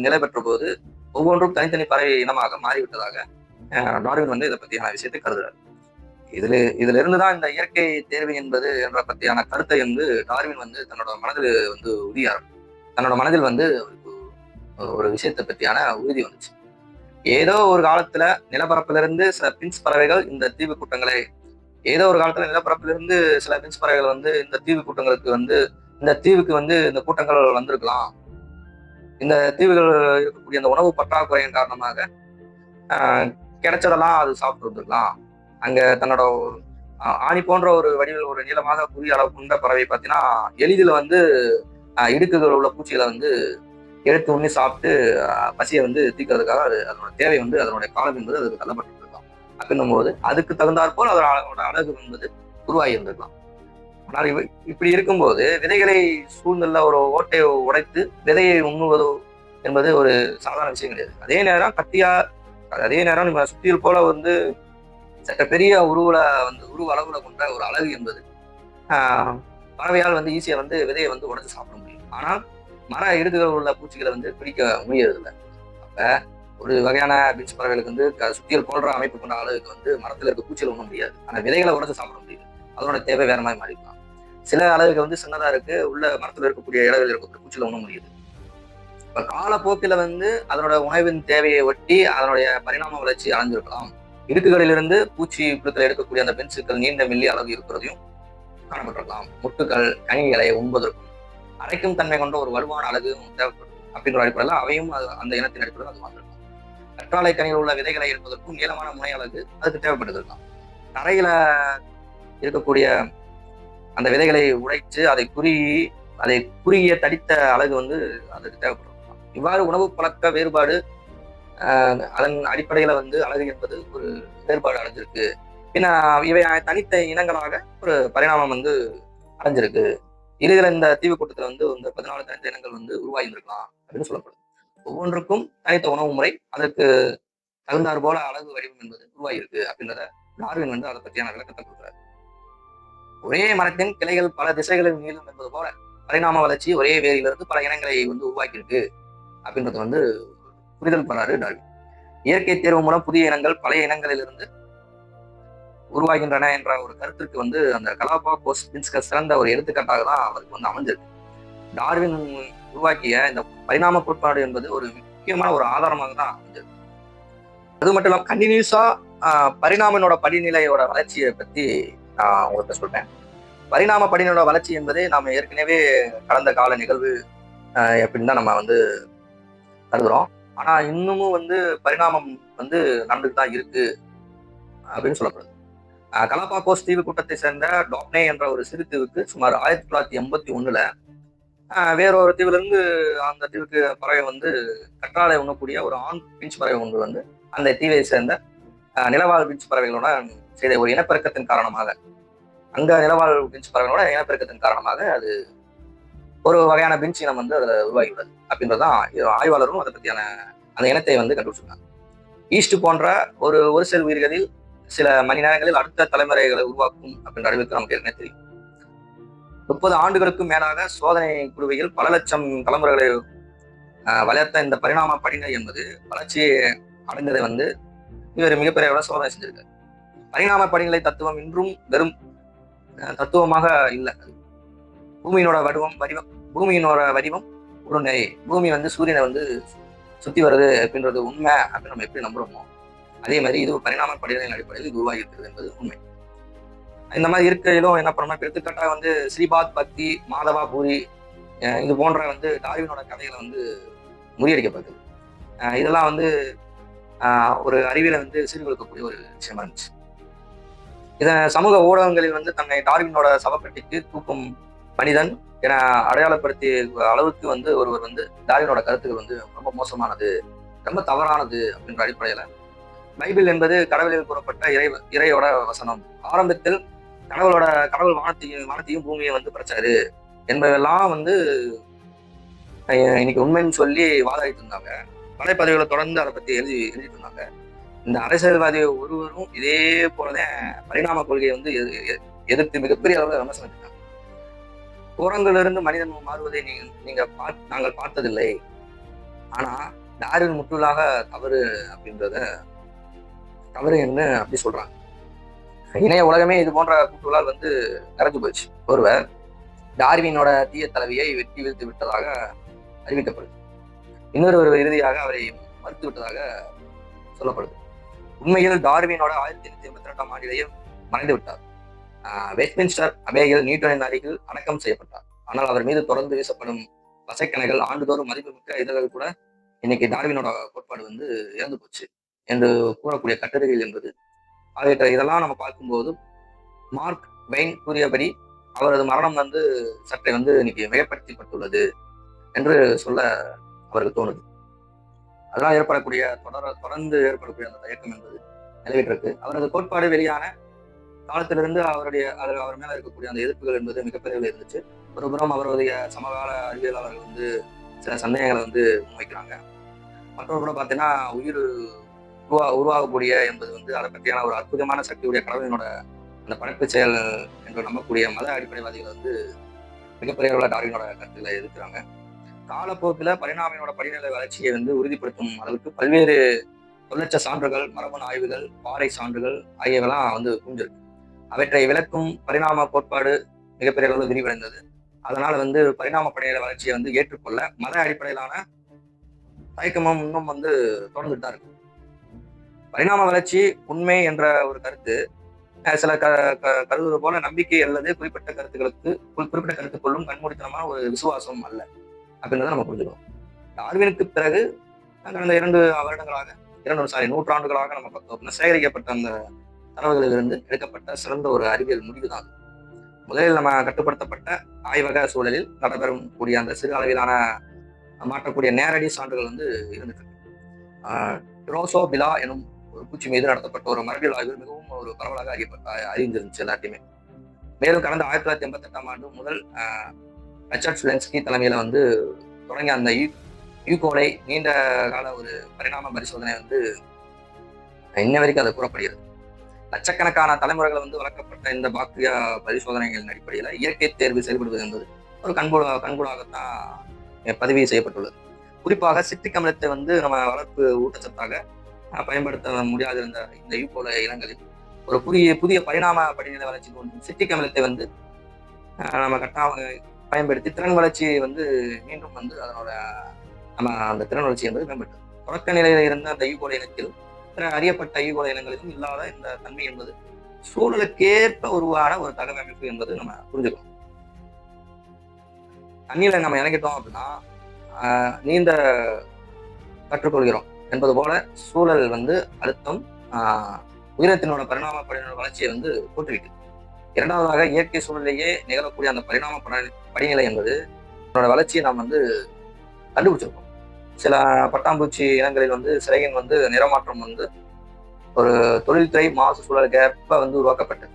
நிலை பெற்ற போது ஒவ்வொன்றும் தனித்தனி பறவை இனமாக மாறிவிட்டதாக டார்வின் வந்து இதை பத்தியான விஷயத்தை கருதுறாரு. இதுல இருந்துதான் இந்த இயற்கை தேர்வு என்பது என்ற பத்தியான கருத்தை வந்து டார்வின் வந்து தன்னோட மனதில் வந்து தன்னோட மனதில் வந்து ஒரு விஷயத்தை பற்றியான உறுதி வந்துச்சு. ஏதோ ஒரு காலத்துல நிலப்பரப்பிலிருந்து சில பின்ஸ் பறவைகள் இந்த தீவு கூட்டங்களை சில பின்ஸ் பறவைகள் வந்து இந்த தீவு கூட்டங்களுக்கு வந்து இந்த தீவுக்கு வந்து இந்த கூட்டங்கள் வந்திருக்கலாம். இந்த தீவுகள் இருக்கக்கூடிய அந்த உணவு பற்றாக்குறையின் காரணமாக கிடைச்சதெல்லாம் அது சாப்பிட்டு இருந்திருக்கலாம். அங்க தன்னோட ஆணி போன்ற ஒரு வடிவில் ஒரு நீளமாக குறுகிய அளவு கொண்ட பறவை பார்த்தீங்கன்னா எளிதில் வந்து இடுக்குகள் உள்ள பூச்சிகளை வந்து எடுத்து உண்ணி சாப்பிட்டு பசியை வந்து தீர்க்கிறதுக்காக அதனோட தேவை வந்து அதனுடைய காலம் என்பது அதுக்கு தள்ளப்பட்டு இருக்கலாம். அப்படின்னும் போது அதுக்கு தகுந்தாற் போல் அதோட அழகு என்பது உருவாகி இருந்திருக்கலாம். ஆனால் இப்படி இருக்கும்போது விதைகளை சூழ்நில ஒரு ஓட்டையை உடைத்து விதையை உண்ணுவதோ என்பது ஒரு சாதாரண விஷயம் கிடையாது. அதே நேரம் நம்ம சுத்தியல் போல வந்து சற்ற பெரிய உருவ அளவுல கொண்ட ஒரு அழகு என்பது பறவையால் வந்து ஈஸியா வந்து விதையை வந்து உடைச்சு சாப்பிட முடியும். ஆனால் மர இடுக்குகள் உள்ள பூச்சிகளை வந்து பிடிக்க முடியறதில்லை. அப்ப ஒரு வகையான பீன்ஸ் பறவைகளுக்கு வந்து சுத்தியல் போன்ற அமைப்பு கொண்ட அளவுக்கு வந்து மரத்துல இருக்க பூச்சிகள் ஒன்றும் முடியாது. ஆனா விதைகளை உடச்சு சாப்பிட முடியுது. அதோட தேவை வேற மாதிரி மாறிக்கலாம். சில அளவுக்கு வந்து சின்னதா இருக்கு, உள்ள மரத்துல இருக்கக்கூடிய இலைகள் இருக்கக்கூடிய பூச்சிகள் ஒன்றும் முடியுது. இப்ப காலப்போக்கில வந்து அதனோட உணவின் தேவையை ஒட்டி அதனுடைய பரிணாம வளர்ச்சி அடைஞ்சிருக்கலாம். இடுக்குகளிலிருந்து பூச்சி புழுக்களை எடுக்கக்கூடிய அந்த பென்சுக்கள் நீண்ட மில்லி அளவு இருக்கிறதையும் காணப்பட்டிருக்கலாம். முட்டுக்கள் கனிகளை உண்பதற்கும் அரைக்கும் தன்மை கொண்ட ஒரு வலுவான அழகு தேவைப்படும் அப்படின்ற அடிப்படையில் அவையும் அந்த இனத்தின் அடிப்படையில் அது வந்திருக்கும். கற்றாழை கனியில் உள்ள விதைகளை எடுப்பதற்கும் நீளமான முனை அழகு அதுக்கு தேவைப்பட்டிருக்கலாம். தரையில இருக்கக்கூடிய அந்த விதைகளை உடைச்சு அதை குறுகிய தடித்த அழகு வந்து அதுக்கு தேவைப்பட்டிருக்கலாம். இவ்வாறு உணவு பழக்க வேறுபாடு அதன் அடிப்படையில வந்து அழகு என்பது ஒரு வேறுபாடு அடைஞ்சிருக்கு. பின்ன இவை தனித்த இனங்களாக ஒரு பரிணாமம் வந்து அடைஞ்சிருக்கு. இதுல இந்த தீவு கூட்டத்துல வந்து இந்த 14 தனித்த இனங்கள் வந்து உருவாகியிருக்கலாம் அப்படின்னு சொல்லப்படுது. ஒவ்வொன்றுக்கும் தனித்த உணவு முறை, அதற்கு தகுந்தாறு போல அழகு வடிவம் என்பது உருவாகியிருக்கு அப்படின்றத டார்வின் வந்து அதை பற்றியான விளக்கத்தை கொடுக்குறாரு. ஒரே மரத்தின் கிளைகள் பல திசைகளில் நீளும் என்பது போல பரிணாம வளர்ச்சி ஒரே வேரிலிருந்து பல இனங்களை வந்து உருவாக்கியிருக்கு அப்படின்றது வந்து புரிதல் பண்ணாரு டார்வின். இயற்கை தேர்வு மூலம் புதிய இனங்கள் பழைய இனங்களிலிருந்து உருவாகின்றன என்ற ஒரு கருத்திற்கு வந்து அந்த கலாபாகோஸ் பின்ஸ்கள் சிறந்த ஒரு எடுத்துக்காட்டாக தான் அவருக்கு வந்து அமைஞ்சிருக்கு. டார்வின் உருவாக்கிய இந்த பரிணாம கோட்பாடு என்பது ஒரு முக்கியமான ஒரு ஆதாரமாக தான் அமைஞ்சிருக்கு. அது மட்டும் இல்லாம கண்டினியூஸா பரிணாமனோட படிநிலையோட வளர்ச்சியை பத்தி நான் உங்கள்கிட்ட சொல்றேன். பரிணாம படிநிலையோட வளர்ச்சி என்பது நாம ஏற்கனவே கடந்த கால நிகழ்வு அப்படின்னு தான் நம்ம வந்து கருதுறோம். ஆனா இன்னமும் வந்து பரிணாமம் வந்து நடந்துட்டு தான் இருக்கு அப்படின்னு சொல்லப்படுது. கலாபாகோஸ் தீவு கூட்டத்தை சேர்ந்த டாப்னே என்ற ஒரு சிறு தீவுக்கு சுமார் 1981 வேறொரு தீவிலிருந்து அந்த தீவுக்கு பறவை வந்து கற்றாழை உண்ணக்கூடிய ஒரு ஆண் பிஞ்ச் பறவை ஒன்று வந்து அந்த தீவை சேர்ந்த நிலவாழ் பிஞ்ச் பறவைகளோட செய்த ஒரு இனப்பெருக்கத்தின் காரணமாக, அங்க நிலவாழ் பிஞ்ச் பறவைகளோட இனப்பெருக்கத்தின் காரணமாக அது ஒரு வகையான பிஞ்ச் இனம் வந்து அதுல உருவாகியுள்ளது அப்படின்றதான் ஆய்வாளரும் அதை பற்றியான அந்த இனத்தை வந்து கண்டுபிடிச்சிருக்காங்க. ஈஸ்ட் போன்ற ஒரு சில உயிர்களில் சில மணி நேரங்களில் அடுத்த தலைமுறைகளை உருவாக்கும் அப்படின்ற அறிவுக்கு நமக்கு ஏற்கனவே தெரியும். 30 ஆண்டுகளுக்கும் மேலாக சோதனை குழுவையில் பல லட்சம் தலைமுறைகளை வளர்த்த இந்த பரிணாம படிநிலை என்பது வளர்ச்சியை அடைந்ததை வந்து இவர் மிகப்பெரிய அளவில் சோதனை செஞ்சிருக்காரு. பரிணாம படிநிலை தத்துவம் இன்றும் வெறும் தத்துவமாக இல்லை. பூமியினோட வடிவம் உருண்டை, பூமி வந்து சூரியனை வந்து சுத்தி வருது அப்படின்றது உண்மை அப்படின்னு நம்ம எப்படி நம்புறோமோ அதே மாதிரி இது பரிணாம படிநிலையின் அடிப்படையில் இது உருவாகி இருக்கிறது என்பது உண்மை. இந்த மாதிரி இருக்கையிலும் என்ன பண்ணணும், எடுத்துக்காட்டாக வந்து ஸ்ரீபாத், பக்தி, மாதவா, பூரி இது போன்ற வந்து டார்வினோட கதைகளை வந்து முறியடிக்கப்பட்டது. இதெல்லாம் வந்து ஒரு அறிவியலை வந்து சீர்குலைக்கக்கூடிய ஒரு விஷயமா இருந்துச்சு. இதை சமூக ஊடகங்களில் வந்து தன்னை டார்வினோட சவப்பெட்டிக்கு தூக்கும் மனிதன் என அடையாளப்படுத்திய அளவுக்கு வந்து ஒருவர் வந்து டார்வினோட கருத்துக்கள் வந்து ரொம்ப மோசமானது, ரொம்ப தவறானது அப்படின்ற அடிப்படையில பைபிள் என்பது கடவுளில் கூறப்பட்ட இறையோட வசனம், ஆரம்பத்தில் கடவுள் வானத்தையும் பூமியை வந்து படைச்சாரு என்பதெல்லாம் வந்து இன்னைக்கு உண்மைன்னு சொல்லி வாதாடிட்டு இருந்தாங்க. வலைப்பதிவுகளை தொடர்ந்து அதை பத்தி எழுதிட்டு இருந்தாங்க. இந்த அரசியல்வாதி ஒருவரும் இதே போலதான் பரிணாம கொள்கையை வந்து எதிர்த்து மிகப்பெரிய அளவில் விமர்சனம். குரங்கிலிருந்து மனிதன் மாறுவதை நாங்கள் பார்த்ததில்லை, ஆனா டார்வின் முற்றுலாக தவறு அப்படின்றத தவறு என்று அப்படி சொல்றாங்க. இணைய உலகமே இது போன்ற கூட்டுகளால் வந்து கரைஞ்சு போச்சு. ஒருவர் டார்வினோட தீய தலைவியை வெட்டி வீழ்த்து விட்டதாக அறிவிக்கப்படுது. இன்னொரு இறுதியாக அவரை மறுத்து விட்டதாக சொல்லப்படுது. உண்மையில் டார்வினோட 1882 ஆண்டிலேயே மறைந்து விட்டார். வெஸ்ட்மின்ஸ்டர் அபேயில் நியூட்டனின் அருகில் அடக்கம் செய்யப்பட்டார். ஆனால் அவர் மீது தொடர்ந்து வீசப்படும் வசைக்கணைகள், ஆண்டுதோறும் மதிப்புமிக்க இதழ்கள் கூட இன்னைக்கு டார்வினோட கோட்பாடு வந்து இறந்து போச்சு என்று கூறக்கூடிய கட்டுரைகள் என்பது ஆகிய இதெல்லாம் நம்ம பார்க்கும்போது மார்க் வெயின் கூறியபடி அவரது மரணம் வந்து சற்றே வந்து இன்னைக்கு மிகப்படுத்தப்பட்டுள்ளது என்று சொல்ல அவருக்கு தோணுது. அதெல்லாம் ஏற்படக்கூடிய தொடர்ந்து ஏற்படக்கூடிய அந்த தயக்கம் என்பது நிலவிட்டிருக்கு. அவரது கோட்பாடு வெளியான காலத்திலிருந்து அவர் மேல இருக்கக்கூடிய அந்த எதிர்ப்புகள் என்பது மிகப்பெரிய இருந்துச்சு. ஒருபுறம் அவருடைய சமகால அறிவியலாளர்கள் வந்து சில சந்தேகங்களை வந்து முன்வைக்கிறாங்க. மற்றொரு கூட பார்த்தீங்கன்னா உயிர் உருவாகக்கூடிய என்பது வந்து அதை பற்றியான ஒரு அற்புதமான சக்தியுடைய கடவுளினோட அந்த படைப்பு செயல் என்று நம்பக்கூடிய மத அடிப்படைவாதிகள் வந்து மிகப்பெரிய அளவில் டார்வினோட கருத்துக்களை எதிர்க்கிறாங்க. காலப்போக்கில் பரிணாமையோட படிநிலை வளர்ச்சியை வந்து உறுதிப்படுத்தும் அளவுக்கு பல்வேறு தொல்லட்ச சான்றுகள், மரபணு ஆய்வுகள், பாறை சான்றுகள் ஆகியவெல்லாம் வந்து குவிஞ்சிருக்கு. அவற்றை விளக்கும் பரிணாம கோட்பாடு மிகப்பெரிய அளவில் விரிவடைந்தது. அதனால வந்து பரிணாம படிநிலை வளர்ச்சியை வந்து ஏற்றுக்கொள்ள மத அடிப்படையிலான தயக்கமும் இன்னும் வந்து தொடர்ந்துட்டு தான் இருக்கு. பரிணாம வளர்ச்சி உண்மை என்ற ஒரு கருத்து சில கருதுவது போல நம்பிக்கை அல்லது குறிப்பிட்ட கருத்துக்களும் கண்மூடித்தனமான ஒரு விசுவாசம் அல்ல அப்படின்றத நம்ம புரிஞ்சுக்கணும். டார்வினுக்கு பிறகு கடந்த 2 நூற்றாண்டுகளாக நம்ம பார்த்தோம் அப்படின்னா சேகரிக்கப்பட்ட அந்த தரவுகளிலிருந்து எடுக்கப்பட்ட சிறந்த ஒரு அறிவியல் முடிவு தான். முதலில் நம்ம கட்டுப்படுத்தப்பட்ட ஆய்வக சூழலில் நடைபெறும் கூடிய அந்த சிறு அளவிலான மாற்றக்கூடிய நேரடி சான்றுகள் வந்து இருந்துட்டு இருக்கு. ட்ரோசோபிலா எனும் ஒரு பூச்சி மீது நடத்தப்பட்ட ஒரு மரபியல் ஆய்வு மிகவும் ஒரு பரவலாக அறிந்திருந்துச்சு எல்லாத்தையுமே. மேலும் கடந்த 1988 ஆண்டு முதல் ரிச்சர்ட் லென்ஸ்கி தலைமையில வந்து தொடங்கிய அந்த யூகோலை நீண்ட கால ஒரு பரிணாம பரிசோதனை வந்து இன்ன வரைக்கும் அது கூறப்படுகிறது. லட்சக்கணக்கான தலைமுறைகளை வந்து வளர்க்கப்பட்ட இந்த பாக்டீரியா பரிசோதனைகளின் அடிப்படையில் இயற்கை தேர்வு செயல்படுவது என்பது ஒரு கண்கூடாகத்தான் பதிவு செய்யப்பட்டுள்ளது. குறிப்பாக சிட்ரிக் அமிலத்தை வந்து நம்ம வளர்ப்பு ஊட்டச்சத்தாக பயன்படுத்த முடியாதிருந்த இந்த யூகோல இனங்களில் ஒரு புதிய பரிணாம படிநிலை வளர்ச்சி தோன்றும் சிட்ரிக் அமிலத்தை வந்து நம்ம பயன்படுத்தி திறன் வளர்ச்சியை வந்து மீண்டும் வந்து அதனோட நம்ம அந்த திறன் வளர்ச்சி என்பது மேம்பட்டது. தொடக்க நிலையில இருந்த அந்த யூகோல இனத்திலும் அறியப்பட்ட யூகோல இனங்களிலும் இல்லாத இந்த தன்மை என்பது சூழலுக்கேற்ப உருவான ஒரு தகவமைப்பு என்பது நம்ம புரிஞ்சுக்கணும். தண்ணியில நம்ம இறங்கிட்டோம் அப்படின்னா நீந்த கற்றுக்கொள்கிறோம் என்பது போல சூழல் வந்து அழுத்தம் உயிரினத்தினோட பரிணாம வளர்ச்சியை வந்து தோற்றுவிக்குது. இரண்டாவதாக இயற்கை சூழலையே நிகழக்கூடிய அந்த பரிணாம படிநிலை என்பது அதனோட வளர்ச்சியை நாம் வந்து கண்டுபிடிச்சிருக்கோம். சில பட்டாம்பூச்சி இனங்களில் வந்து சிறகின் வந்து நிறமாற்றம் வந்து ஒரு தொழில்துறை மாசு சூழலுக்கு ஏற்ப வந்து உருவாக்கப்பட்டது.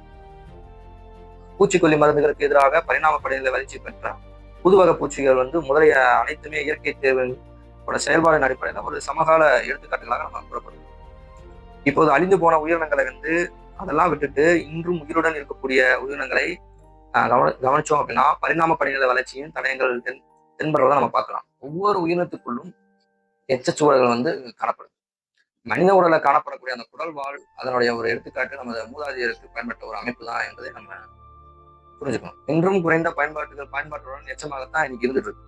பூச்சிக்கொல்லி மருந்துகளுக்கு எதிராக பரிணாம படிநிலை வளர்ச்சி பெற்ற புதுவகை பூச்சிகள் வந்து முதலிய அனைத்துமே இயற்கை தேர்வோட செயல்பாடின் அடிப்படையில் ஒரு சமகால எடுத்துக்காட்டுகளாக நம்ம கூறப்படுது. இப்போது அழிந்து போன உயிரினங்களை வந்து அதெல்லாம் விட்டுட்டு இன்றும் உயிருடன் இருக்கக்கூடிய உயிரினங்களை கவனிச்சோம் அப்படின்னா பரிணாம படிநிலை வளர்ச்சியின் தடயங்கள் தென்படுறதை நம்ம பார்க்கலாம். ஒவ்வொரு உயிரினத்துக்குள்ளும் எச்சச்சூழல்கள் வந்து காணப்படுது. மனித உடலை காணப்படக்கூடிய அந்த குடல் வாழ் அதனுடைய ஒரு எடுத்துக்காட்டு நமது மூதாதையருக்கு பயன்பட்ட ஒரு அமைப்பு தான் என்பதை நம்ம புரிஞ்சுக்கணும். இன்றும் குறைந்த பயன்பாட்டுடன் எச்சமாகத்தான் இன்னைக்கு இருந்துட்டு இருக்கு.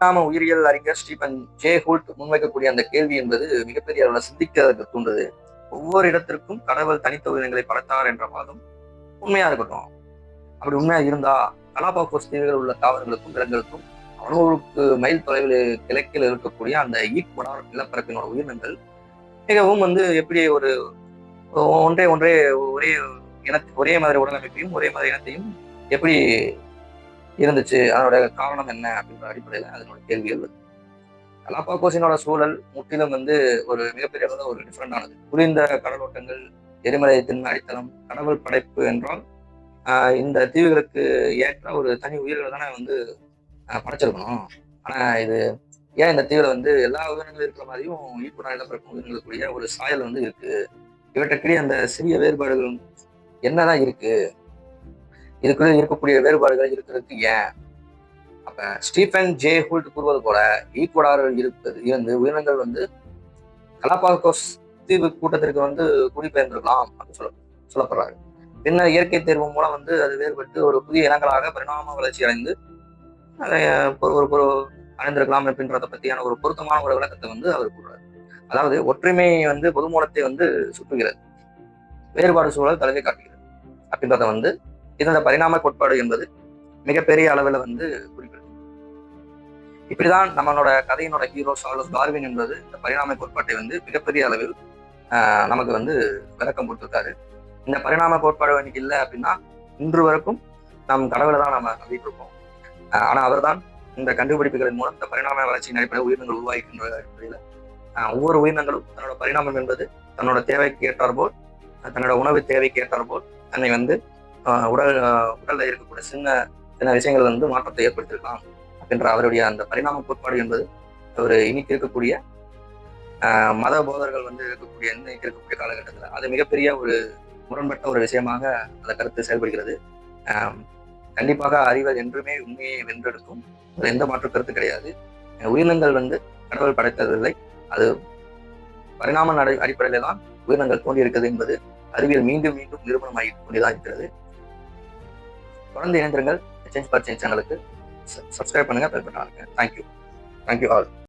பரிணாம உயிரியல் அறிஞர் ஸ்டீபன் ஜே ஹூல்ட் முன்வைக்கக்கூடிய அந்த கேள்வி என்பது மிகப்பெரிய அளவில் சிந்திக்க தூண்டுது. ஒவ்வொரு இடத்திற்கும் கடவுள் தனித்த உயிரினங்களை படைத்தார் என்ற வாதம் உண்மையா இருக்கட்டும். அப்படி உண்மையா இருந்தா கலாபாகோஸ் தீவுகளில் உள்ள தாவரங்களுக்கும் விலங்குகளுக்கும் 600 மைல் தொலைவில் கிழக்கில் இருக்கக்கூடிய அந்த ஈக்வடார் நிலப்பரப்பினோட உயிரினங்கள் மிகவும் வந்து எப்படி ஒரு ஒரே மாதிரி உடலமைப்பையும் ஒரே மாதிரி இனத்தையும் எப்படி இருந்துச்சு, அதனோட காரணம் என்ன அப்படின்ற அடிப்படையில் அதனோட கேள்விகள் வருது. கலாபாகோஸினோட சூழல் முற்றிலும் வந்து ஒரு மிகப்பெரிய ஒரு டிஃப்ரெண்டானது. குளிர்ந்த கடலோட்டங்கள், எரிமலை திண்ம அடித்தளம், கடவுள் படைப்பு என்றால் இந்த தீவுகளுக்கு ஏற்ற ஒரு தனி உயிர்கள் தானே வந்து படைச்சிருக்கணும். ஆனா இது ஏன் இந்த தீவுல வந்து எல்லா உயிரினங்களும் இருக்கிற மாதிரியும் ஈக்குவலா நிலப்பரப்பு உயிரினங்களுக்குரிய ஒரு சாயல் வந்து இருக்கு. இவற்றுக்கிடையே அந்த சிறிய வேறுபாடுகள் என்னதான் இருக்கு, இதுக்குள்ள இருக்கக்கூடிய வேறுபாடுகள் இருக்கிறதுக்கு ஏன்? அப்ப ஸ்டீபன் ஜே ஹூல்ட் கூறுவது போல ஈக்குவடாரில் இருந்து உயிரினங்கள் வந்து கலாபாகோஸ் தீவு கூட்டத்திற்கு வந்து குடிபெயர்ந்திருக்கலாம் அப்படின்னு சொல்லப்படுறாரு. பின்னர் இயற்கை தேர்வு மூலம் வந்து அது வேறுபட்டு ஒரு புதிய இனங்களாக பரிணாம வளர்ச்சி அடைந்து ஒரு அடைந்திருக்கலாம் அப்படின்றத பத்தியான ஒரு பொருத்தமான ஒரு விளக்கத்தை வந்து அவர் கூறுறாரு. அதாவது ஒற்றுமை வந்து பொதுமூலத்தை வந்து சுற்றுகிறது, வேறுபாடு சூழல் தலைமை காட்டுகிறது அப்படின்றத வந்து இதோட பரிணாம கோட்பாடு என்பது மிகப்பெரிய அளவில் வந்து குறிப்பிடுது. இப்படிதான் நம்மளோட கதையினோட ஹீரோ சார்லஸ் டார்வின் என்பது இந்த பரிணாம கோட்பாட்டை வந்து மிகப்பெரிய அளவில் நமக்கு வந்து விளக்கம் கொடுத்திருக்காரு. இந்த பரிணாம கோட்பாடு இன்னைக்கு இல்லை அப்படின்னா இன்று வரைக்கும் நம் கடவுளை தான் நம்ம நம்பிட்டு இருக்கோம். ஆனா அவர் தான் இந்த கண்டுபிடிப்புகளின் மூலம் இந்த பரிணாம வளர்ச்சியின் அடிப்படையில் உயிரினங்கள் உருவாகின்ற அடிப்படையில் ஒவ்வொரு உயிரினங்களும் தன்னோட பரிணாமம் என்பது தன்னோட தேவைக்கு ஏற்றாற்போல், தன்னோட உணவு தேவைக்கு ஏற்றாற்போல் தன்னை வந்து உடல்ல இருக்கக்கூடிய சின்ன சின்ன விஷயங்கள் வந்து மாற்றத்தை ஏற்படுத்தியிருக்கலாம் அப்படின்ற அவருடைய அந்த பரிணாம கோட்பாடு என்பது ஒரு இன்னைக்கு இருக்கக்கூடிய மத போதர்கள் வந்து இருக்கக்கூடிய காலகட்டத்தில் அது மிகப்பெரிய ஒரு முரண்பட்ட ஒரு விஷயமாக அந்த கருத்து செயல்படுகிறது. கண்டிப்பாக அறிவது என்றுமே உண்மையை வென்றெடுக்கும், எந்த மாற்று கருத்து கிடையாது. உயிரினங்கள் கடவுள் படைத்ததில்லை. அது பரிணாம அடிப்படையில தான் உயிரினங்கள் தோன்றியிருக்கிறது என்பது அறிவியல் மீண்டும் மீண்டும் நிரூபணமாகி கொண்டுதான் இருக்கிறது. தொடர்ந்து இணைந்திருங்கள் சேஞ்ச் ஃபார் சேஞ்ச் சேனலுக்கு. சப்ஸ்கிரைப் பண்ணுங்க, பெல் பட்டன் அழுத்துங்க. Thank you all.